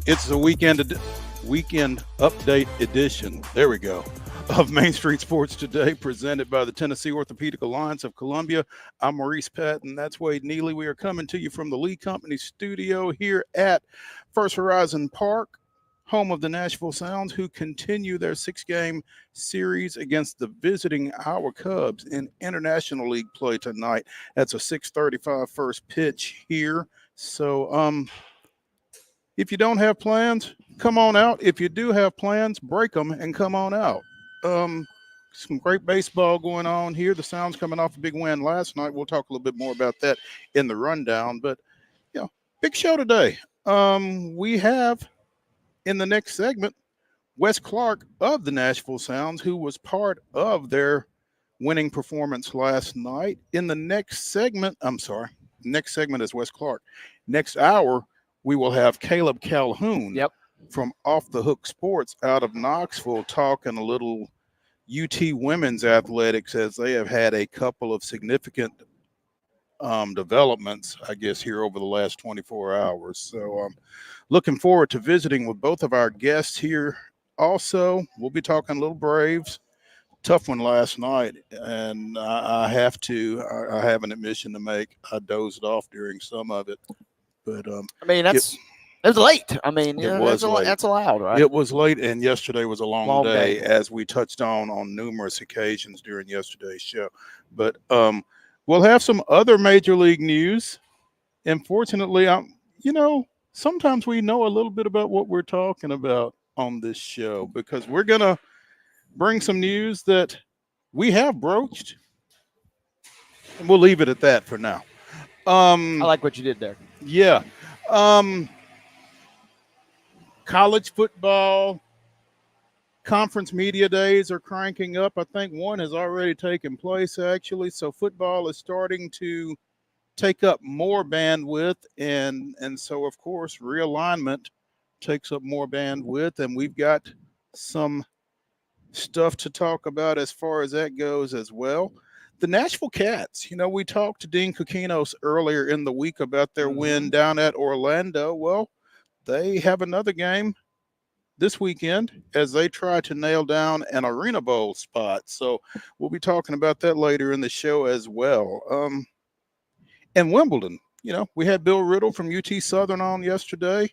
It's the weekend update edition. There we go. Of Main Street Sports Today, presented by the Tennessee Orthopedic Alliance of Columbia. I'm Maurice Patton. That's Wade Neely. We are coming to you from the Lee Company studio here at First Horizon Park, home of the Nashville Sounds, who continue their 6-game series against the visiting Iowa Cubs in International League play tonight. That's a 6:35 first pitch here. So, if you don't have plans, come on out. If you do have plans, break them and come on out. Some great baseball going on here. The Sounds coming off a big win last night. We'll talk a little bit more about that in the rundown. But, big show today. We have in the next segment Wes Clarke of the Nashville Sounds, who was part of their winning performance last night. In the next segment is Wes Clarke. Next hour, we will have Calhoun from Off the Hook Sports out of Knoxville talking a little UT women's athletics, as they have had a couple of significant developments, I guess, here over the last 24 hours. So looking forward to visiting with both of our guests here. Also, we'll be talking a little Braves. Tough one last night, and I have an admission to make. I dozed off during some of it. But it was late. That's allowed, right? It was late, and yesterday was a long day, as we touched on numerous occasions during yesterday's show. But we'll have some other major league news. And fortunately, sometimes we know a little bit about what we're talking about on this show, because we're gonna bring some news that we have broached, and we'll leave it at that for now. I like what you did there. Yeah. College football conference media days are cranking up. I think one has already taken place, actually. So football is starting to take up more bandwidth. And so, of course, realignment takes up more bandwidth. And we've got some stuff to talk about as far as that goes as well. The Nashville Cats, we talked to Dean Kokinos earlier in the week about their win down at Orlando. Well, they have another game this weekend as they try to nail down an Arena Bowl spot. So we'll be talking about that later in the show as well. And Wimbledon, we had Bill Riddle from UT Southern on yesterday.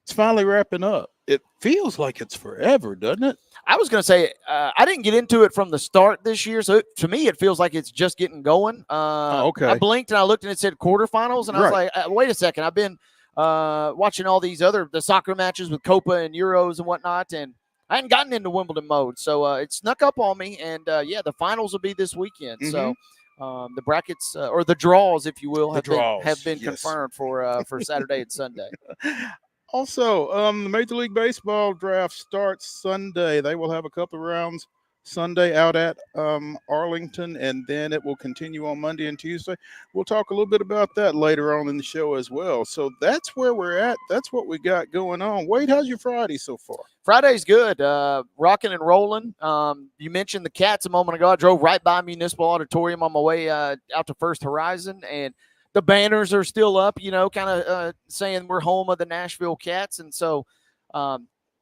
It's finally wrapping up. It feels like it's forever, doesn't it? I was going to say, I didn't get into it from the start this year, so to me, it feels like it's just getting going. Okay. I blinked and I looked and it said quarterfinals, and I was like, wait a second. I've been watching all these the soccer matches with Copa and Euros and whatnot, and I hadn't gotten into Wimbledon mode, so it snuck up on me. And the finals will be this weekend. So the brackets or the draws, if you will, have been confirmed for Saturday and Sunday. Also, the Major League Baseball draft starts Sunday. They will have a couple of rounds Sunday out at Arlington, and then it will continue on Monday and Tuesday. We'll talk a little bit about that later on in the show as well. So that's where we're at. That's what we got going on. Wade, how's your Friday so far? Friday's good. Rocking and rolling. You mentioned the Cats a moment ago. I drove right by Municipal Auditorium on my way out to First Horizon, and the banners are still up, kind of saying we're home of the Nashville Cats. And so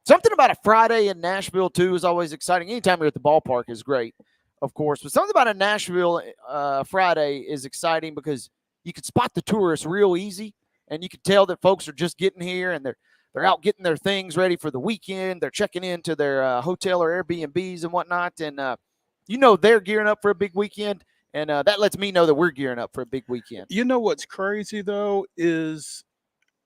something about a Friday in Nashville, too, is always exciting. Anytime you're at the ballpark is great, of course. But something about a Nashville Friday is exciting because you can spot the tourists real easy, and you can tell that folks are just getting here, and they're out getting their things ready for the weekend. They're checking into their hotel or Airbnbs and whatnot. And, they're gearing up for a big weekend. And that lets me know that we're gearing up for a big weekend. You know what's crazy, though, is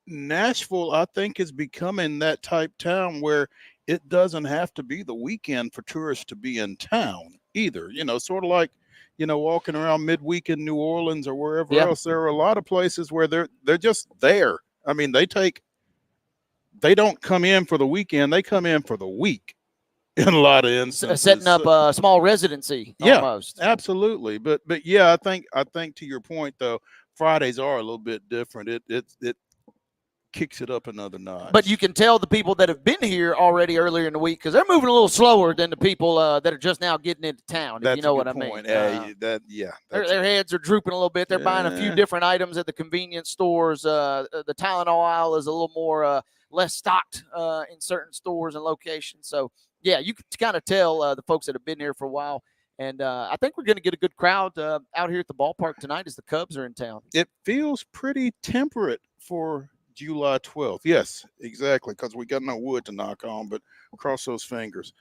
Nashville, I think, is becoming that type town where it doesn't have to be the weekend for tourists to be in town either. Sort of like, walking around midweek in New Orleans or wherever else. There are a lot of places where they're just there. I mean, they don't come in for the weekend. They come in for the week. In a lot of instances, setting up a small residency, almost. Yeah, absolutely. But yeah, I think to your point though, Fridays are a little bit different. It kicks it up another notch. But you can tell the people that have been here already earlier in the week because they're moving a little slower than the people that are just now getting into town. That's if you know what point. I mean. Their heads are drooping a little bit. They're buying a few different items at the convenience stores. The Tylenol aisle is a little more less stocked in certain stores and locations. So, yeah, you can kind of tell the folks that have been here for a while. And I think we're going to get a good crowd out here at the ballpark tonight as the Cubs are in town. It feels pretty temperate for July 12th. Yes, exactly, because we got no wood to knock on, but cross those fingers.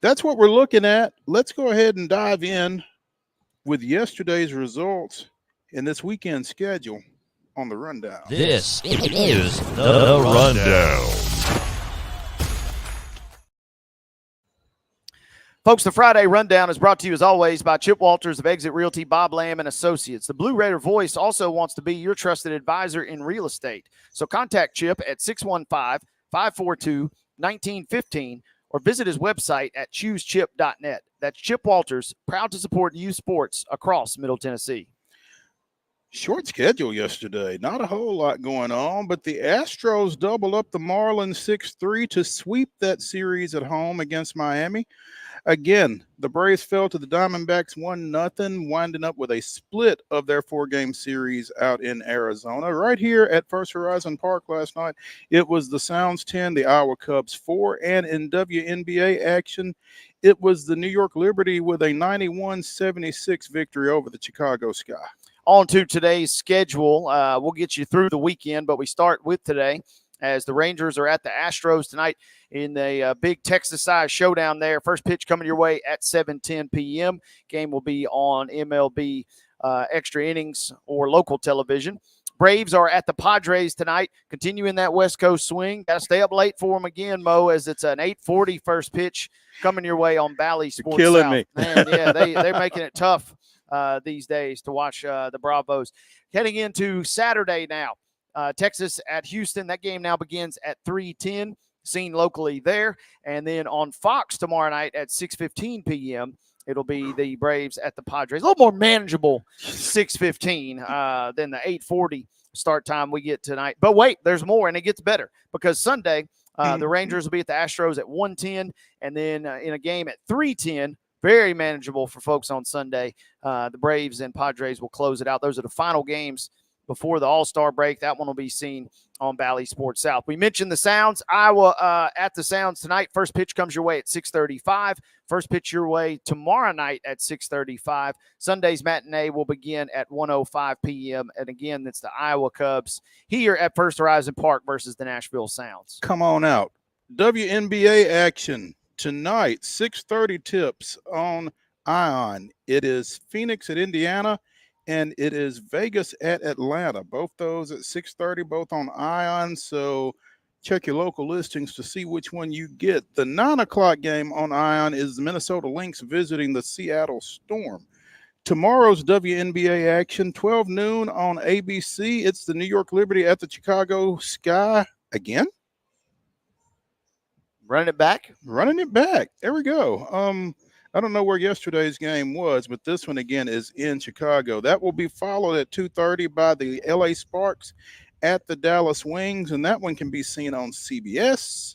That's what we're looking at. Let's go ahead and dive in with yesterday's results in this weekend schedule on the rundown. This is the rundown. Folks, the Friday Rundown is brought to you, as always, by Chip Walters of Exit Realty, Bob Lamb and Associates. The Blue Raider Voice also wants to be your trusted advisor in real estate. So contact Chip at 615-542-1915 or visit his website at choosechip.net. That's Chip Walters, proud to support youth sports across Middle Tennessee. Short schedule yesterday. Not a whole lot going on, but the Astros doubled up the Marlins 6-3 to sweep that series at home against Miami. Again, the Braves fell to the Diamondbacks 1-0, winding up with a split of their 4-game series out in Arizona. Right here at First Horizon Park last night, it was the Sounds 10, the Iowa Cubs 4, and in WNBA action, it was the New York Liberty with a 91-76 victory over the Chicago Sky. On to today's schedule. We'll get you through the weekend, but we start with today as the Rangers are at the Astros tonight in the big Texas-sized showdown there. First pitch coming your way at 7:10 p.m. Game will be on MLB Extra Innings or local television. Braves are at the Padres tonight, continuing that West Coast swing. Got to stay up late for them again, Mo, as it's an 8:40 first pitch coming your way on Bally Sports Killing South. me. Man, yeah, they're making it tough these days to watch the Bravos. Heading into Saturday now, Texas at Houston. That game now begins at 3:10, seen locally there. And then on Fox tomorrow night at 6:15 p.m., it'll be the Braves at the Padres. A little more manageable 6:15 than the 8:40 start time we get tonight. But wait, there's more, and it gets better because Sunday, the Rangers will be at the Astros at 1:10, and then in a game at 3:10, very manageable for folks on Sunday. The Braves and Padres will close it out. Those are the final games before the All-Star break. That one will be seen on Bally Sports South. We mentioned the Sounds. Iowa at the Sounds tonight. First pitch comes your way at 6:35. First pitch your way tomorrow night at 6:35. Sunday's matinee will begin at 1:05 p.m. And again, that's the Iowa Cubs here at First Horizon Park versus the Nashville Sounds. Come on out. WNBA action tonight, 6:30 tips on Ion. It is Phoenix at Indiana, and it is Vegas at Atlanta. Both those at 6:30, both on Ion. So check your local listings to see which one you get. The 9 o'clock game on Ion is the Minnesota Lynx visiting the Seattle Storm. Tomorrow's WNBA action, 12 noon on ABC. It's the New York Liberty at the Chicago Sky again. Running it back. There we go. I don't know where yesterday's game was, but this one again is in Chicago. That will be followed at 2:30 by the LA Sparks at the Dallas Wings, and that one can be seen on CBS.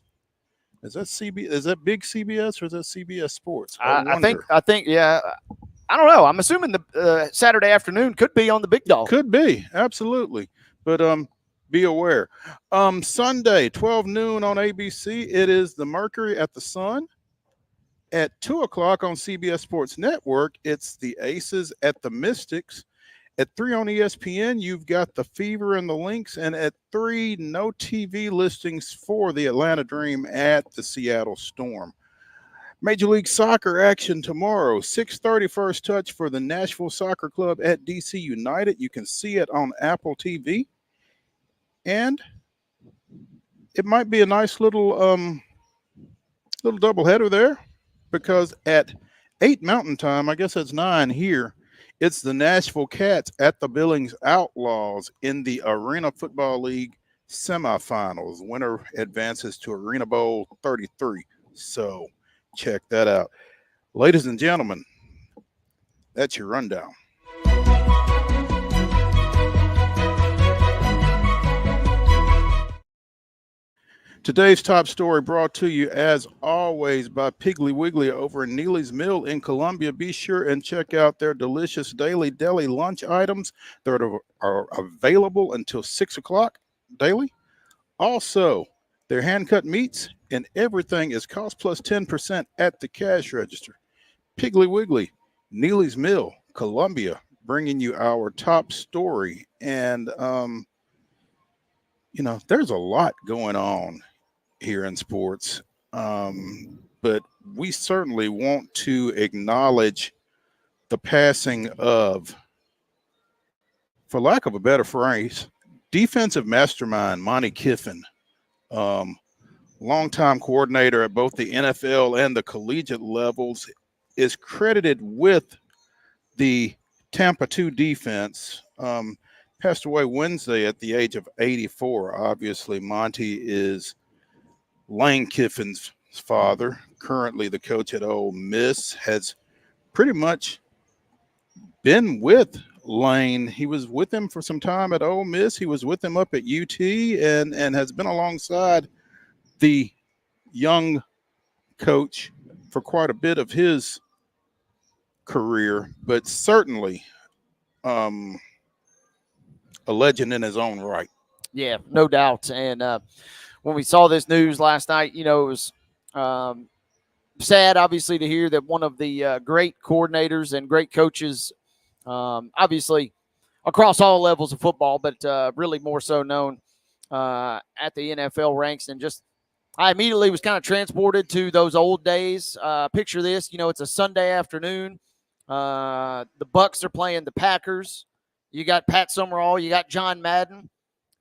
Is that big CBS or is that CBS Sports? I think, yeah. I don't know. I'm assuming the Saturday afternoon could be on the Big Dog. Could be, absolutely. But be aware. Sunday, 12 noon on ABC, it is the Mercury at the Sun. At 2 o'clock on CBS Sports Network, it's the Aces at the Mystics. At 3 on ESPN, you've got the Fever and the Lynx. And at 3, no TV listings for the Atlanta Dream at the Seattle Storm. Major League Soccer action tomorrow, 6:30 first touch for the Nashville Soccer Club at DC United. You can see it on Apple TV. And it might be a nice little doubleheader there, because at 8 Mountain Time, I guess that's 9 here, it's the Nashville Cats at the Billings Outlaws in the Arena Football League semifinals. Winner advances to Arena Bowl 33. So check that out. Ladies and gentlemen, that's your rundown. Today's top story brought to you, as always, by Piggly Wiggly over in Neely's Mill in Columbia. Be sure and check out their delicious daily deli lunch items that are available until 6 o'clock daily Also, their hand-cut meats and everything is cost plus 10% at the cash register. Piggly Wiggly, Neely's Mill, Columbia, bringing you our top story. And, there's a lot going on here in sports. But we certainly want to acknowledge the passing of, for lack of a better phrase, defensive mastermind Monty Kiffin, longtime coordinator at both the NFL and the collegiate levels, is credited with the Tampa 2 defense. Passed away Wednesday at the age of 84. Obviously, Monty is Lane Kiffin's father, currently the coach at Ole Miss, has pretty much been with Lane. He was with him for some time at Ole Miss. He was with him up at UT and has been alongside the young coach for quite a bit of his career, but certainly a legend in his own right. Yeah, no doubt. And when we saw this news last night, it was sad, obviously, to hear that one of the great coordinators and great coaches, obviously, across all levels of football, but really more so known at the NFL ranks. And just, I immediately was kind of transported to those old days. Picture this, it's a Sunday afternoon. The Bucs are playing the Packers. You got Pat Summerall, you got John Madden,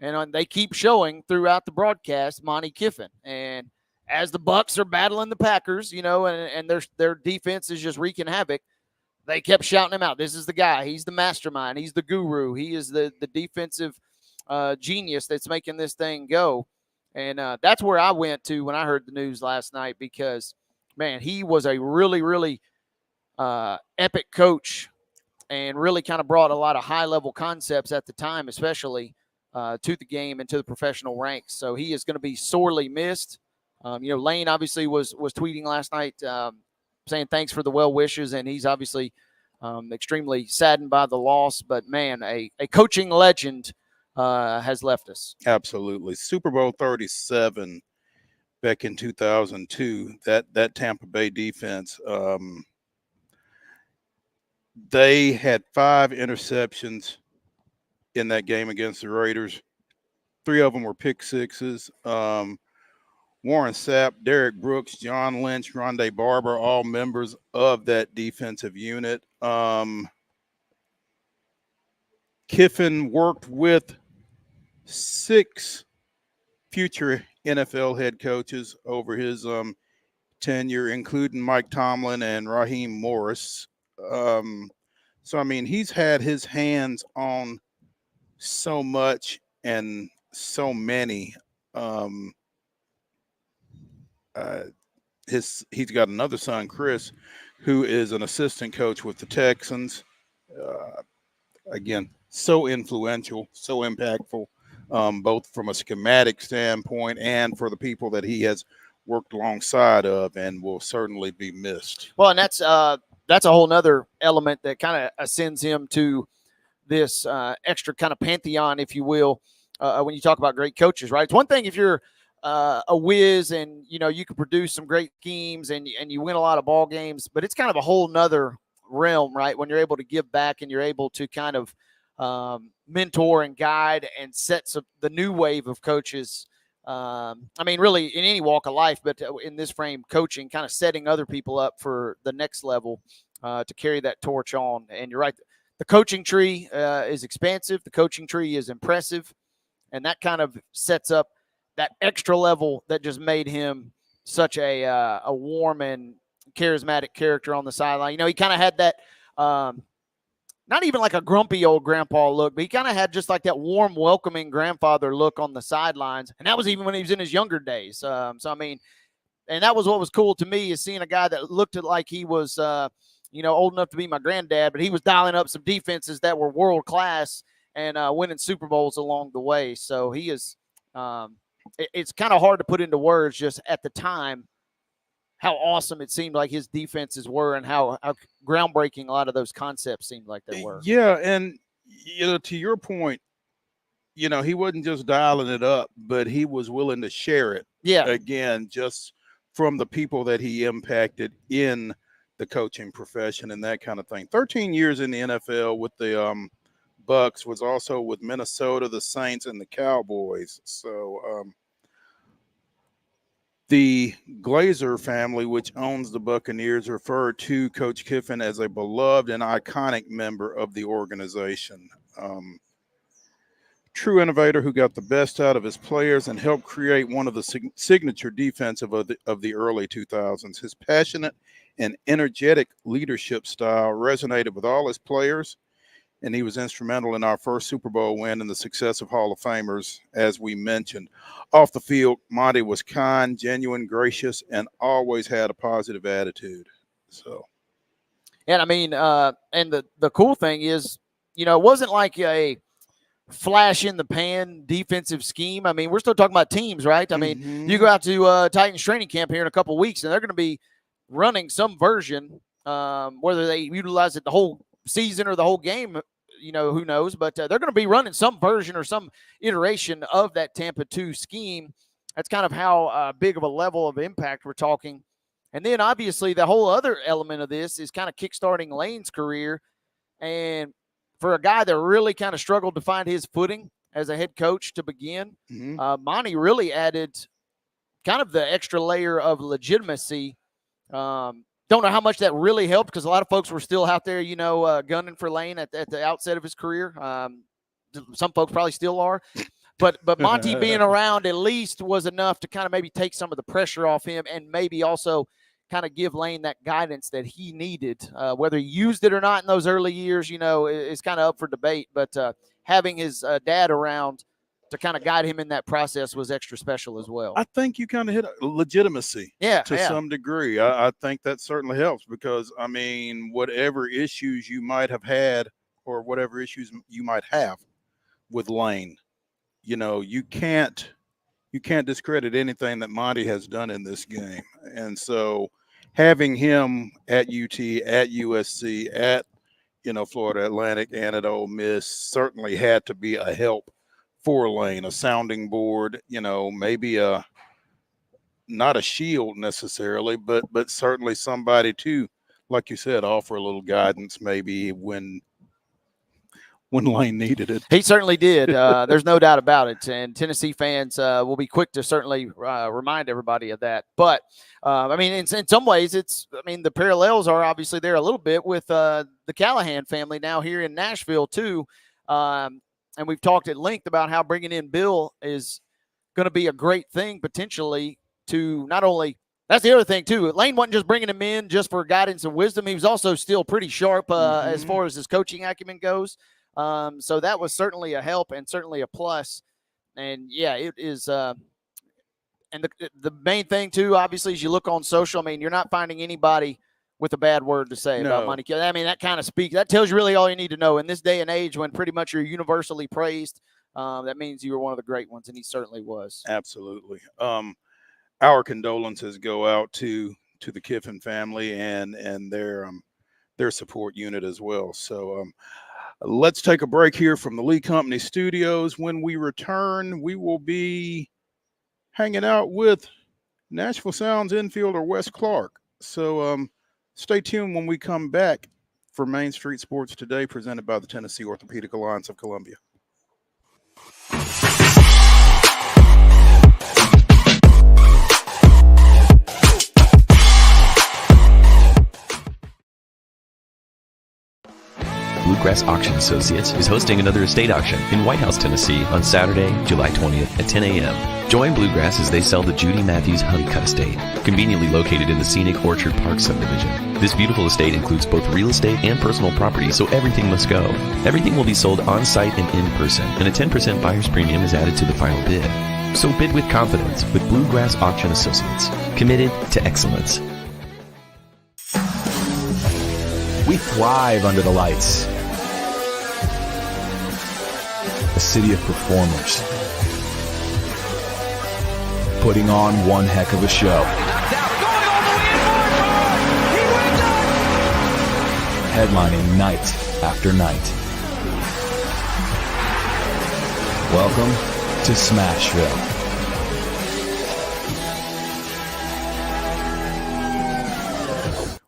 and they keep showing throughout the broadcast Monty Kiffin. And as the Bucs are battling the Packers, and their defense is just wreaking havoc, they kept shouting him out. This is the guy. He's the mastermind. He's the guru. He is the defensive genius that's making this thing go. And that's where I went to when I heard the news last night, because, man, he was a really, really epic coach and really kind of brought a lot of high-level concepts at the time, especially to the game and to the professional ranks. So he is going to be sorely missed. Lane obviously was tweeting last night saying thanks for the well wishes, and he's obviously extremely saddened by the loss. But, man, a coaching legend has left us. Absolutely. Super Bowl 37 back in 2002, that Tampa Bay defense, they had 5 interceptions in that game against the Raiders. 3 of them were pick sixes. Warren Sapp, Derek Brooks, John Lynch, Rondé Barber, all members of that defensive unit. Kiffin worked with 6 future NFL head coaches over his tenure, including Mike Tomlin and Raheem Morris. So, I mean, he's had his hands on so much and so many. He's got another son, Chris, who is an assistant coach with the Texans. Again, so influential, so impactful, both from a schematic standpoint and for the people that he has worked alongside of, and will certainly be missed. Well, and that's a whole nother element that kind of ascends him to this extra kind of pantheon, if you will, when you talk about great coaches, right? It's one thing if you're a whiz and, you can produce some great schemes and you win a lot of ball games, but it's kind of a whole nother realm, right? When you're able to give back and you're able to kind of mentor and guide and set the new wave of coaches. I mean, really in any walk of life, but in this frame, coaching, kind of setting other people up for the next level to carry that torch on. And you're right. The coaching tree is expansive. The coaching tree is impressive. And that kind of sets up that extra level that just made him such a warm and charismatic character on the sideline. He kind of had that, not even like a grumpy old grandpa look, but he kind of had just like that warm, welcoming grandfather look on the sidelines. And that was even when he was in his younger days. So, I mean, and that was what was cool to me, is seeing a guy that looked like he was, old enough to be my granddad, but he was dialing up some defenses that were world class and winning Super Bowls along the way. So he is, it's kind of hard to put into words just at the time how awesome it seemed like his defenses were and how groundbreaking a lot of those concepts seemed like they were. Yeah, and to your point, he wasn't just dialing it up, but he was willing to share it. Yeah. Again, just from the people that he impacted in the coaching profession and that kind of thing. 13 years in the NFL with the Bucks, was also with Minnesota, the Saints, and the Cowboys. So the Glazer family, which owns the Buccaneers, referred to Coach Kiffin as a beloved and iconic member of the organization. True innovator who got the best out of his players and helped create one of the signature defensive of the early 2000s. His passionate and energetic leadership style resonated with all his players, and he was instrumental in our first Super Bowl win and the success of Hall of Famers, as we mentioned. Off the field, Monty was kind, genuine, gracious, and always had a positive attitude. So, and I mean, and the cool thing is, it wasn't like a flash in the pan defensive scheme. I mean, we're still talking about teams, right? I mean, you go out to Titans training camp here in a couple of weeks, and they're going to be running some version, whether they utilize it the whole season or the whole game, who knows, but they're going to be running some version or some iteration of that Tampa 2 scheme. That's kind of how big of a level of impact we're talking. And then obviously the whole other element of this is kind of kickstarting Lane's career. And for a guy that really kind of struggled to find his footing as a head coach to begin, Monty really added kind of the extra layer of legitimacy. Don't know how much that really helped, because a lot of folks were still out there, gunning for Lane at the outset of his career. Some folks probably still are. But Monty being around at least was enough to kind of maybe take some of the pressure off him, and maybe also kind of give Lane that guidance that he needed. Whether he used it or not in those early years, is kind of up for debate. But having his dad around to kind of guide him in that process was extra special as well. I think you kind of hit legitimacy to some degree. I think that certainly helps, because, I mean, whatever issues you might have had or whatever issues you might have with Lane, you can't discredit anything that Monty has done in this game. And so having him at UT, at USC, at, Florida Atlantic, and at Ole Miss certainly had to be a help for Lane, a sounding board, maybe not a shield necessarily, but certainly somebody to, like you said, offer a little guidance maybe when Lane needed it. He certainly did. There's no doubt about it. And Tennessee fans will be quick to certainly remind everybody of that. But, I mean, in some ways, the parallels are obviously there a little bit with the CALHOUN family now here in Nashville too. And we've talked at length about how bringing in Bill is going to be a great thing potentially to not only – that's the other thing too. Lane wasn't just bringing him in just for guidance and wisdom. He was also still pretty sharp as far as his coaching acumen goes. So that was certainly a help and certainly a plus. And, yeah, it is and the main thing too, obviously, as you look on social, I mean, you're not finding anybody – with a bad word to say about Monty. I mean, that kind of that tells you really all you need to know. In this day and age when pretty much you're universally praised, that means you were one of the great ones, and he certainly was. Absolutely. Our condolences go out to the Kiffin family and their support unit as well. So let's take a break here from the Lee Company Studios. When we return, we will be hanging out with Nashville Sounds infielder Wes Clarke. So stay tuned when we come back for Main Street Sports Today, presented by the Tennessee Orthopedic Alliance of Columbia. Bluegrass Auction Associates is hosting another estate auction in White House, Tennessee on Saturday, July 20th at 10 a.m. Join Bluegrass as they sell the Judy Matthews Honeycutt Estate, conveniently located in the scenic Orchard Park subdivision. This beautiful estate includes both real estate and personal property, so everything must go. Everything will be sold on-site and in person, and a 10% buyer's premium is added to the final bid. So bid with confidence with Bluegrass Auction Associates, committed to excellence. We thrive under the lights. A city of performers, putting on one heck of a show. Headlining night after night. Welcome to Smashville.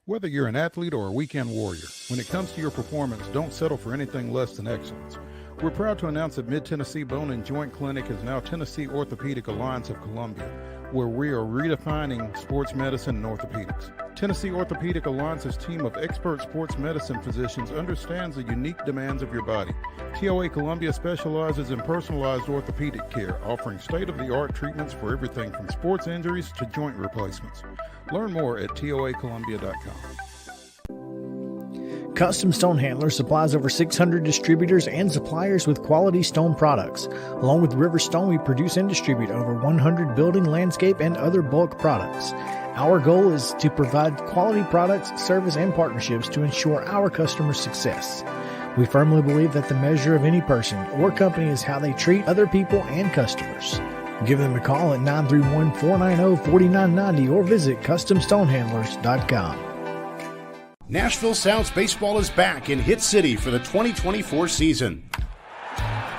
Whether you're an athlete or a weekend warrior, when it comes to your performance, don't settle for anything less than excellence. We're proud to announce that Mid-Tennessee Bone and Joint Clinic is now Tennessee Orthopedic Alliance of Columbia, where we are redefining sports medicine and orthopedics. Tennessee Orthopedic Alliance's team of expert sports medicine physicians understands the unique demands of your body. TOA Columbia specializes in personalized orthopedic care, offering state-of-the-art treatments for everything from sports injuries to joint replacements. Learn more at toacolumbia.com. Custom Stone Handler supplies over 600 distributors and suppliers with quality stone products. Along with River Stone, we produce and distribute over 100 building, landscape, and other bulk products. Our goal is to provide quality products, service, and partnerships to ensure our customers' success. We firmly believe that the measure of any person or company is how they treat other people and customers. Give them a call at 931-490-4990 or visit CustomStonehandlers.com. Nashville Sounds Baseball is back in Hit City for the 2024 season.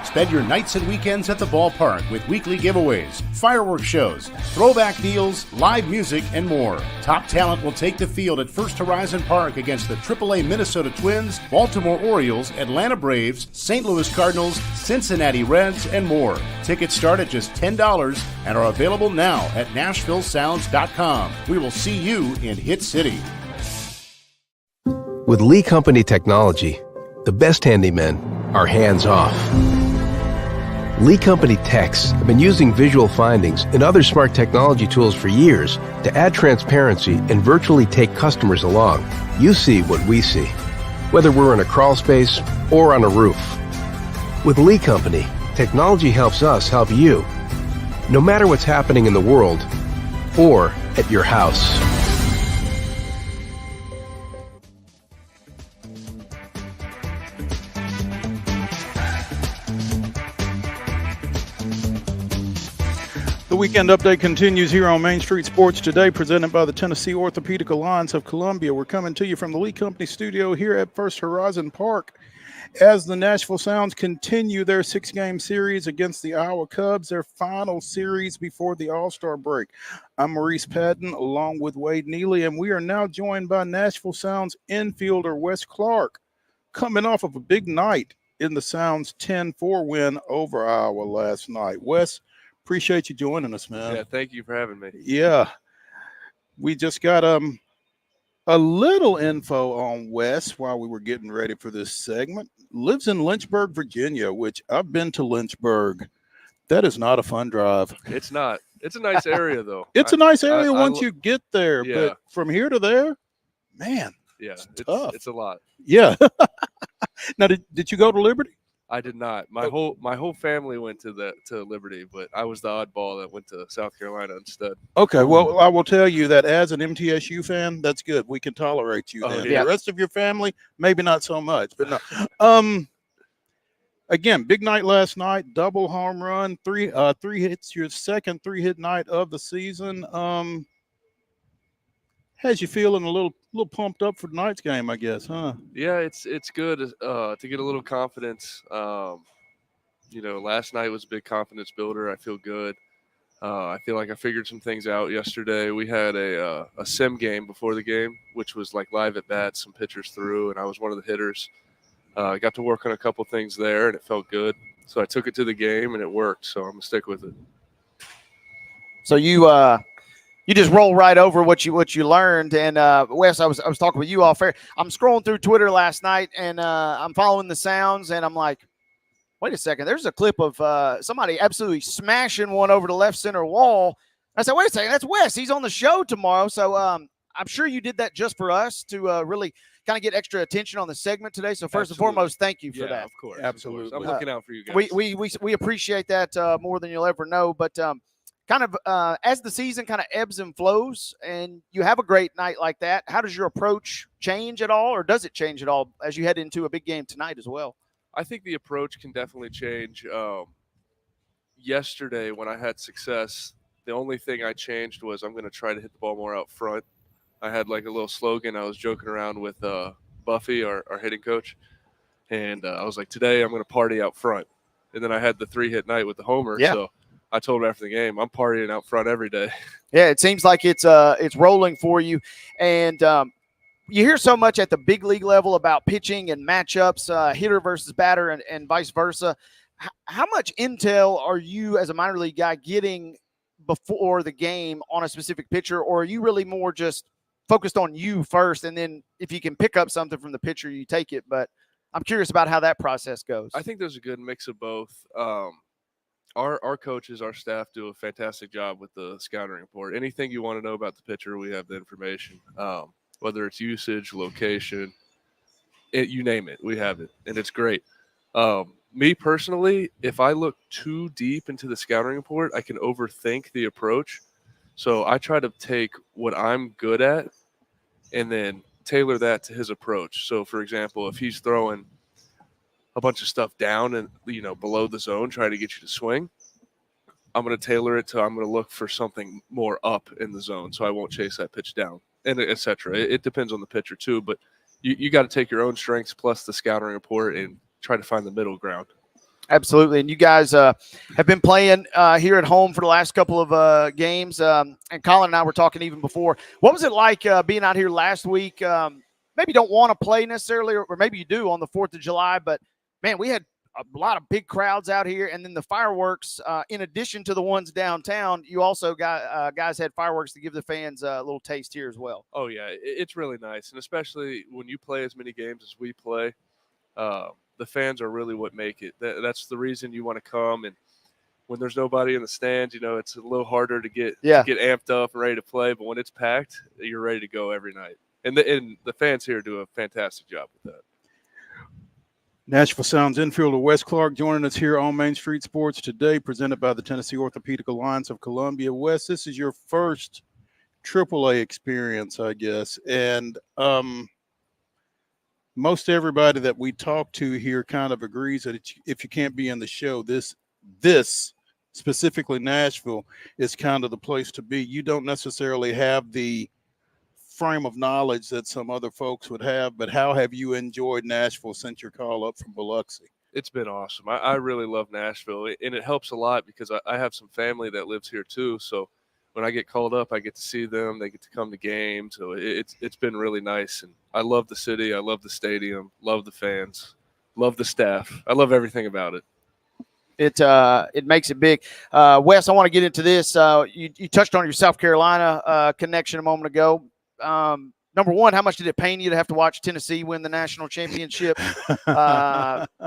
Spend your nights and weekends at the ballpark with weekly giveaways, fireworks shows, throwback deals, live music, and more. Top talent will take the field at First Horizon Park against the AAA Minnesota Twins, Baltimore Orioles, Atlanta Braves, St. Louis Cardinals, Cincinnati Reds, and more. Tickets start at just $10 and are available now at NashvilleSounds.com. We will see you in Hit City. With Lee Company technology, the best handymen are hands-off. Lee Company techs have been using visual findings and other smart technology tools for years to add transparency and virtually take customers along. You see what we see, whether we're in a crawl space or on a roof. With Lee Company, technology helps us help you, no matter what's happening in the world or at your house. The weekend update continues here on Main Street Sports Today, presented by the Tennessee Orthopedic Alliance of Columbia. We're coming to you from the Lee Company studio here at First Horizon Park as the Nashville Sounds continue their 6-game series against the Iowa Cubs, their final series before the All-Star break. I'm Maurice Patton along with Wade Neely, and we are now joined by Nashville Sounds infielder Wes Clarke, coming off of a big night in the Sounds 10-4 win over Iowa last night. Wes, appreciate you joining us, man. Yeah, thank you for having me. Yeah. We just got a little info on Wes while we were getting ready for this segment. Lives in Lynchburg, Virginia, which I've been to Lynchburg. That is not a fun drive. It's not. It's a nice area, though. It's a nice area once you get there. Yeah. But from here to there, man, Yeah, it's tough. It's a lot. Yeah. Now, did you go to Liberty? I did not. My whole family went to Liberty, but I was the oddball that went to South Carolina instead. Okay, well, I will tell you that as an MTSU fan, that's good. We can tolerate you. Oh, Then. yeah. The rest of your family, maybe not so much. But no. Again, big night last night. Double home run, three hits. Your second 3-hit night of the season. Has you feeling a little pumped up for tonight's game, I guess, huh? Yeah, it's good to get a little confidence. Last night was a big confidence builder. I feel good. I feel like I figured some things out yesterday. We had a sim game before the game, which was like live at bats, some pitchers threw, and I was one of the hitters. I got to work on a couple things there, and it felt good. So I took it to the game, and it worked. So I'm gonna stick with it. So you just roll right over what you learned. And Wes, I was talking with you off air. I'm scrolling through Twitter last night, and I'm following the Sounds, and I'm like, wait a second. There's a clip of somebody absolutely smashing one over the left center wall. I said, wait a second, that's Wes. He's on the show tomorrow. So I'm sure you did that just for us to really kind of get extra attention on the segment today. So first and foremost, thank you for that. Of course, absolutely. Of course. I'm looking out for you guys. We appreciate that more than you'll ever know. But kind of as the season kind of ebbs and flows and you have a great night like that, how does your approach change at all, or does it change at all as you head into a big game tonight as well? I think the approach can definitely change. Yesterday when I had success, the only thing I changed was I'm going to try to hit the ball more out front. I had like a little slogan. I was joking around with Buffy, our hitting coach, and I was like, today I'm going to party out front. And then I had the 3-hit night with the homer. Yeah. So I told him after the game, I'm partying out front every day. Yeah, it seems like it's rolling for you. And you hear so much at the big league level about pitching and matchups, hitter versus batter and vice versa. How much intel are you as a minor league guy getting before the game on a specific pitcher, or are you really more just focused on you first, and then if you can pick up something from the pitcher, you take it? But I'm curious about how that process goes. I think there's a good mix of both. Our coaches, our staff do a fantastic job with the scouting report. Anything you want to know about the pitcher, we have the information. Whether it's usage, location, you name it, we have it, and it's great. Me personally, if I look too deep into the scouting report, I can overthink the approach. So I try to take what I'm good at and then tailor that to his approach. So, for example, if he's throwing a bunch of stuff down and, below the zone, trying to get you to swing, I'm going to tailor it to I'm going to look for something more up in the zone so I won't chase that pitch down, and et cetera. It depends on the pitcher too, but you got to take your own strengths plus the scouting report and try to find the middle ground. Absolutely. And you guys have been playing here at home for the last couple of games. And Colin and I were talking even before. What was it like being out here last week? Maybe you don't want to play necessarily, or maybe you do on the 4th of July, but man, we had a lot of big crowds out here. And then the fireworks, in addition to the ones downtown, you also got guys had fireworks to give the fans a little taste here as well. Oh, yeah. It's really nice. And especially when you play as many games as we play, the fans are really what make it. That's the reason you want to come. And when there's nobody in the stands, it's a little harder to get amped up and ready to play. But when it's packed, you're ready to go every night. And the fans here do a fantastic job with that. Nashville Sounds infielder Wes Clarke joining us here on Main Street Sports today, presented by the Tennessee Orthopedic Alliance of Columbia. Wes, this is your first AAA experience, I guess. And most everybody that we talk to here kind of agrees that if you can't be in the show, this specifically Nashville is kind of the place to be. You don't necessarily have the frame of knowledge that some other folks would have, but how have you enjoyed Nashville since your call up from Biloxi? It's been awesome. I really love Nashville, and it helps a lot because I have some family that lives here too. So when I get called up, I get to see them. They get to come to games. So it's been really nice. And I love the city. I love the stadium. Love the fans. Love the staff. I love everything about it. It makes it big. Wes, I want to get into this. You touched on your South Carolina connection a moment ago. Number one, how much did it pain you to have to watch Tennessee win the national championship?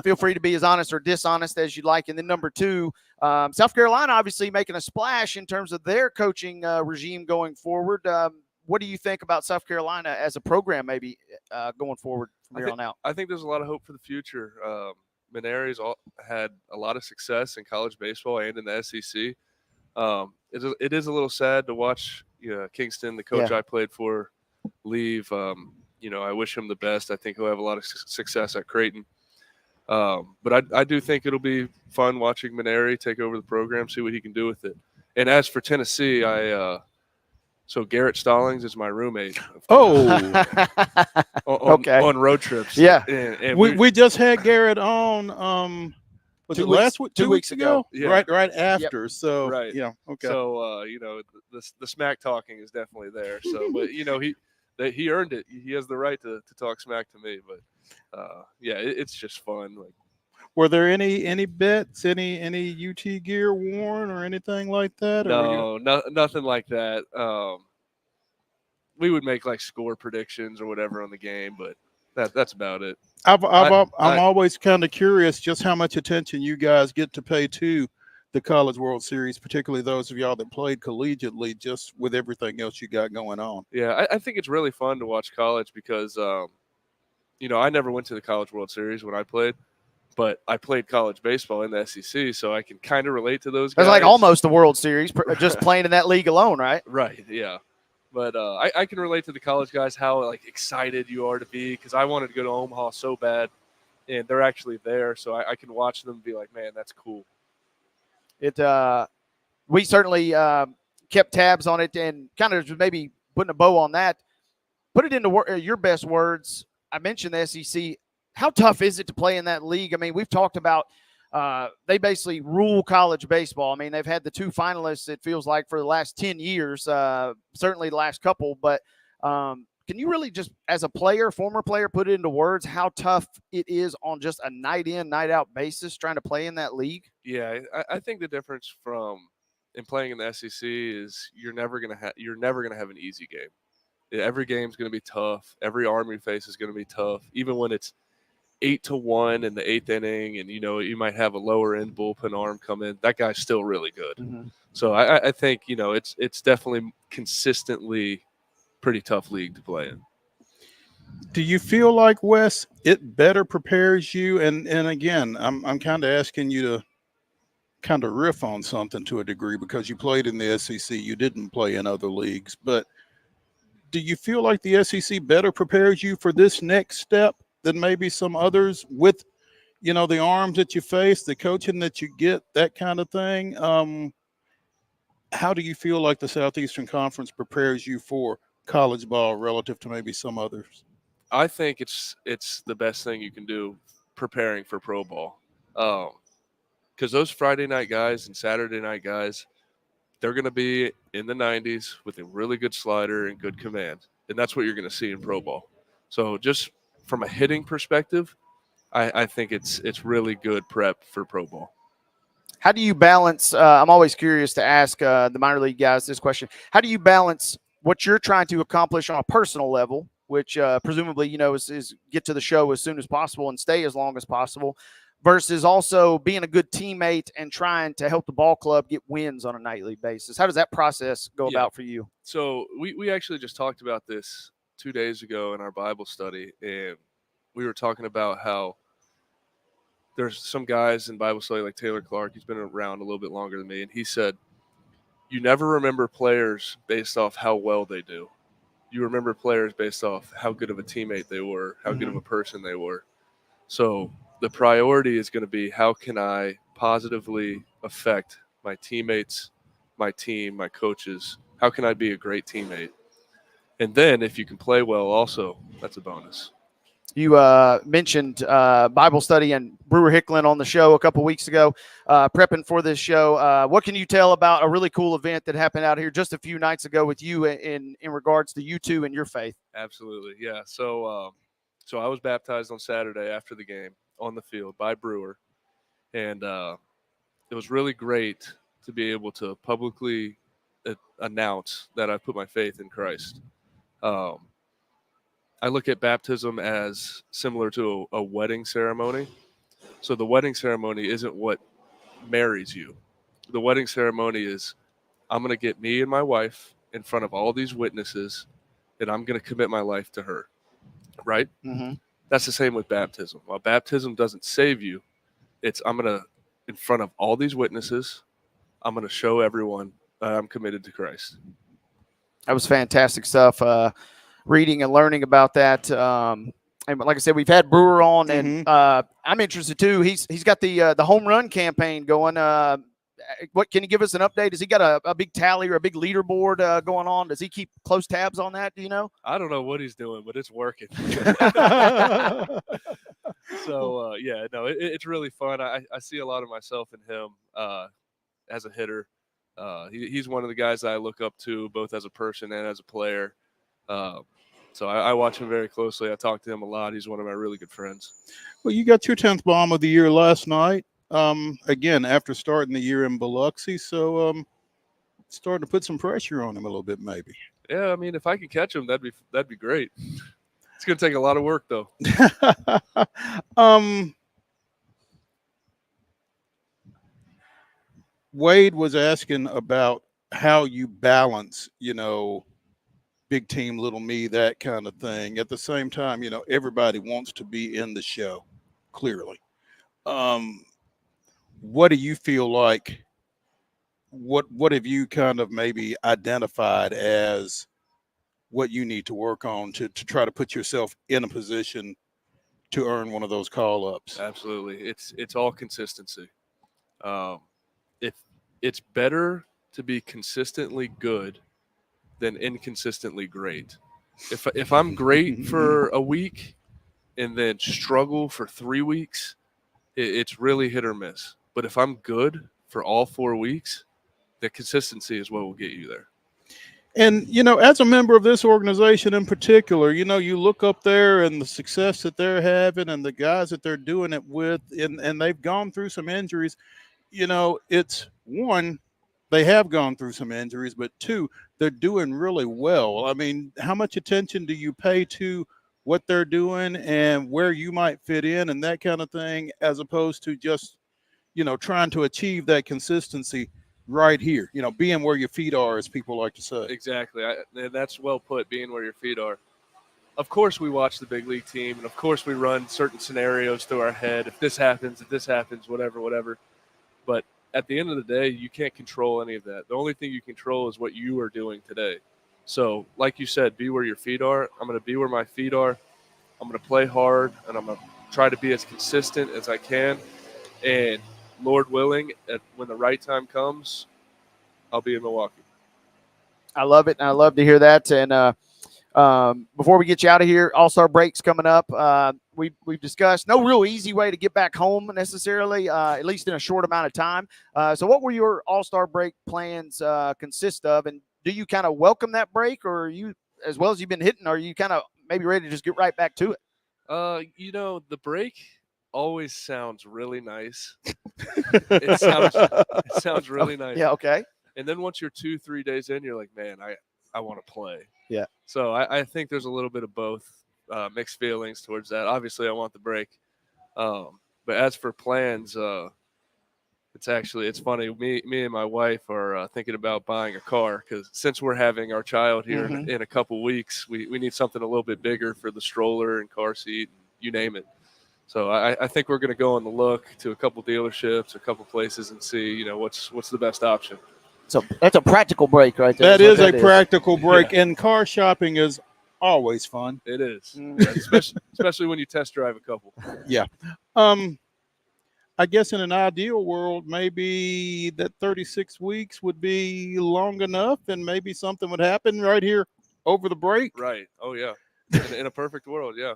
Feel free to be as honest or dishonest as you'd like. And then number two, South Carolina obviously making a splash in terms of their coaching regime going forward. What do you think about South Carolina as a program maybe going forward from here on out? I think there's a lot of hope for the future. Maneri's had a lot of success in college baseball and in the SEC. It is a little sad to watch Kingston, the coach I played for, leave. I wish him the best. I think he'll have a lot of success at Creighton. But I do think it'll be fun watching Maneri take over the program, see what he can do with it. And as for Tennessee, so Garrett Stallings is my roommate. Okay. On road trips. Yeah. And we just had Garrett on was it last week? 2 weeks ago? Yeah. Right after. Yep. So right. Yeah. Okay. So the smack talking is definitely there. So but he earned it. He has the right to talk smack to me. But it's just fun. Like, were there any bets, any UT gear worn or anything like that? No, nothing like that. We would make like score predictions or whatever on the game, but that's about it. I'm always kind of curious just how much attention you guys get to pay to the College World Series, particularly those of y'all that played collegiately, just with everything else you got going on. Yeah, I think it's really fun to watch college because, I never went to the College World Series when I played, but I played college baseball in the SEC, so I can kind of relate to those guys. It's like almost the World Series, just playing in that league alone, right? Right, yeah. But I can relate to the college guys, how excited you are to be, because I wanted to go to Omaha so bad, and they're actually there, so I can watch them and be like, man, that's cool. We certainly kept tabs on it and kind of maybe putting a bow on that. Put it into your best words. I mentioned the SEC. How tough is it to play in that league? I mean, we've talked about they basically rule college baseball. I mean, they've had the 2 finalists, it feels like, for the last 10 years, certainly the last couple. But can you really just, as a player, former player, put it into words how tough it is on just a night in, night out basis trying to play in that league? Yeah, I think the difference in playing in the SEC is you're never gonna have an easy game. Every game's gonna be tough. Every arm you face is gonna be tough, even when it's 8-1 in the 8th inning, and you might have a lower end bullpen arm come in. That guy's still really good. Mm-hmm. So I think it's definitely consistently pretty tough league to play in. Do you feel like, Wes, it better prepares you? And again, I'm kind of asking you to kind of riff on something to a degree because you played in the SEC. You didn't play in other leagues, but do you feel like the SEC better prepares you for this next step than maybe some others with, the arms that you face, the coaching that you get, that kind of thing? How do you feel like the Southeastern Conference prepares you for college ball relative to maybe some others? I think it's the best thing you can do preparing for pro ball. Because those Friday night guys and Saturday night guys, they're going to be in the 90s with a really good slider and good command. And that's what you're going to see in pro ball. So just from a hitting perspective, I think it's really good prep for pro ball. How do you balance? I'm always curious to ask the minor league guys this question. How do you balance what you're trying to accomplish on a personal level, which presumably, is get to the show as soon as possible and stay as long as possible, versus also being a good teammate and trying to help the ball club get wins on a nightly basis? How does that process go about for you? So we actually just talked about this 2 days ago in our Bible study, and we were talking about how there's some guys in Bible study like Taylor Clarke. He's been around a little bit longer than me, and he said, you never remember players based off how well they do. You remember players based off how good of a teammate they were, how good of a person they were. So the priority is going to be, how can I positively affect my teammates, my team, my coaches? How can I be a great teammate? And then if you can play well also, that's a bonus. You mentioned Bible study and Brewer Hicklin on the show a couple weeks ago, prepping for this show. What can you tell about a really cool event that happened out here just a few nights ago with you in regards to you two and your faith? Absolutely, yeah. So I was baptized on Saturday after the game on the field by Brewer, and it was really great to be able to publicly announce that I put my faith in Christ. I look at baptism as similar to a wedding ceremony. So the wedding ceremony isn't what marries you. The wedding ceremony is, I'm going to get me and my wife in front of all these witnesses, and I'm going to commit my life to her, right? Mm-hmm. That's the same with baptism. While baptism doesn't save you, it's, I'm going to, in front of all these witnesses, I'm going to show everyone that I'm committed to Christ. That was fantastic stuff. Reading and learning about that. And like I said, we've had Brewer on, and I'm interested too. He's got the home run campaign going. What can you give us an update? Has he got a big tally or a big leaderboard going on? Does he keep close tabs on that? Do you know? I don't know what he's doing, but it's working. So yeah, no, it's really fun. I see a lot of myself in him as a hitter. He's one of the guys that I look up to, both as a person and as a player. So I watch him very closely. I talk to him a lot. He's one of my really good friends. Well, you got your 10th bomb of the year last night. Again, after starting the year in Biloxi, so starting to put some pressure on him a little bit, maybe. Yeah, I mean, if I can catch him, that'd be great. It's gonna take a lot of work, though. Wade was asking about how you balance, big team, little me, that kind of thing. At the same time, everybody wants to be in the show, clearly. What do you feel like? What have you kind of maybe identified as what you need to work on to try to put yourself in a position to earn one of those call-ups? Absolutely. It's all consistency. It's better to be consistently good than inconsistently great. If I'm great for a week and then struggle for 3 weeks, it's really hit or miss. But if I'm good for all 4 weeks, the consistency is what will get you there. And, as a member of this organization in particular, you look up there and the success that they're having and the guys that they're doing it with, and they've gone through some injuries. It's one, they have gone through some injuries, but two, they're doing really well. I mean, how much attention do you pay to what they're doing and where you might fit in and that kind of thing, as opposed to just, trying to achieve that consistency right here, being where your feet are, as people like to say. Exactly. That's well put, being where your feet are. Of course, we watch the big league team, and of course we run certain scenarios through our head. If this happens, whatever. But at the end of the day, you can't control any of that. The only thing you control is what you are doing today. So, like you said, be where your feet are. I'm going to be where my feet are. I'm going to play hard, and I'm going to try to be as consistent as I can. And Lord willing, when the right time comes, I'll be in Milwaukee. I love it, and I love to hear that. And before we get you out of here, All-Star break's coming up. We've discussed no real easy way to get back home necessarily, at least in a short amount of time. So what will your All-Star break plans consist of? And do you kind of welcome that break, or are you, as well as you've been hitting, are you kind of maybe ready to just get right back to it? The break always sounds really nice. It sounds really nice. Yeah, okay. And then once you're 2-3 days in, you're like, man, I want to play. Yeah. So I think there's a little bit of both, mixed feelings towards that. Obviously, I want the break. But as for plans, it's funny. Me and my wife are thinking about buying a car, because since we're having our child here in a couple weeks, we need something a little bit bigger for the stroller and car seat, and you name it. So I think we're going to go on the look to a couple dealerships, a couple places, and see, what's the best option. So that's a practical break right there. That is a practical break, and car shopping is always fun. It is, yeah, especially when you test drive a couple. Yeah. I guess in an ideal world, maybe that 36 weeks would be long enough, and maybe something would happen right here over the break. Right. Oh, yeah. In a perfect world, yeah.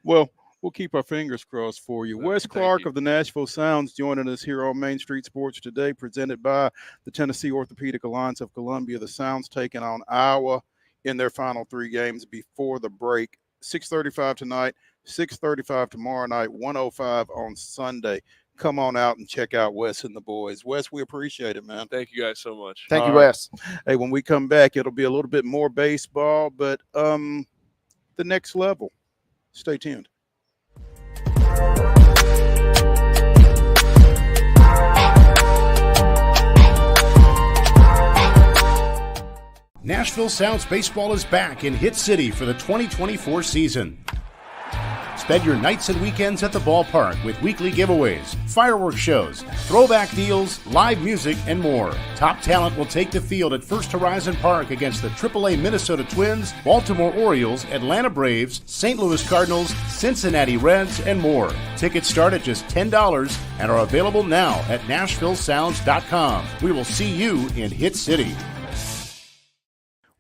Well, we'll keep our fingers crossed for you. Wes Clarke of the Nashville Sounds joining us here on Main Street Sports today, presented by the Tennessee Orthopedic Alliance of Columbia. The Sounds taking on Iowa in their final 3 games before the break. 6:35 tonight, 6:35 tomorrow night, 1:05 on Sunday. Come on out and check out Wes and the boys. Wes, we appreciate it, man. Thank you guys so much. Thank you, Wes. Hey, when we come back, it'll be a little bit more baseball, but the next level. Stay tuned. Nashville Sounds Baseball is back in Hit City for the 2024 season. Spend your nights and weekends at the ballpark with weekly giveaways, fireworks shows, throwback deals, live music, and more. Top talent will take the field at First Horizon Park against the AAA Minnesota Twins, Baltimore Orioles, Atlanta Braves, St. Louis Cardinals, Cincinnati Reds, and more. Tickets start at just $10 and are available now at NashvilleSounds.com. We will see you in Hit City.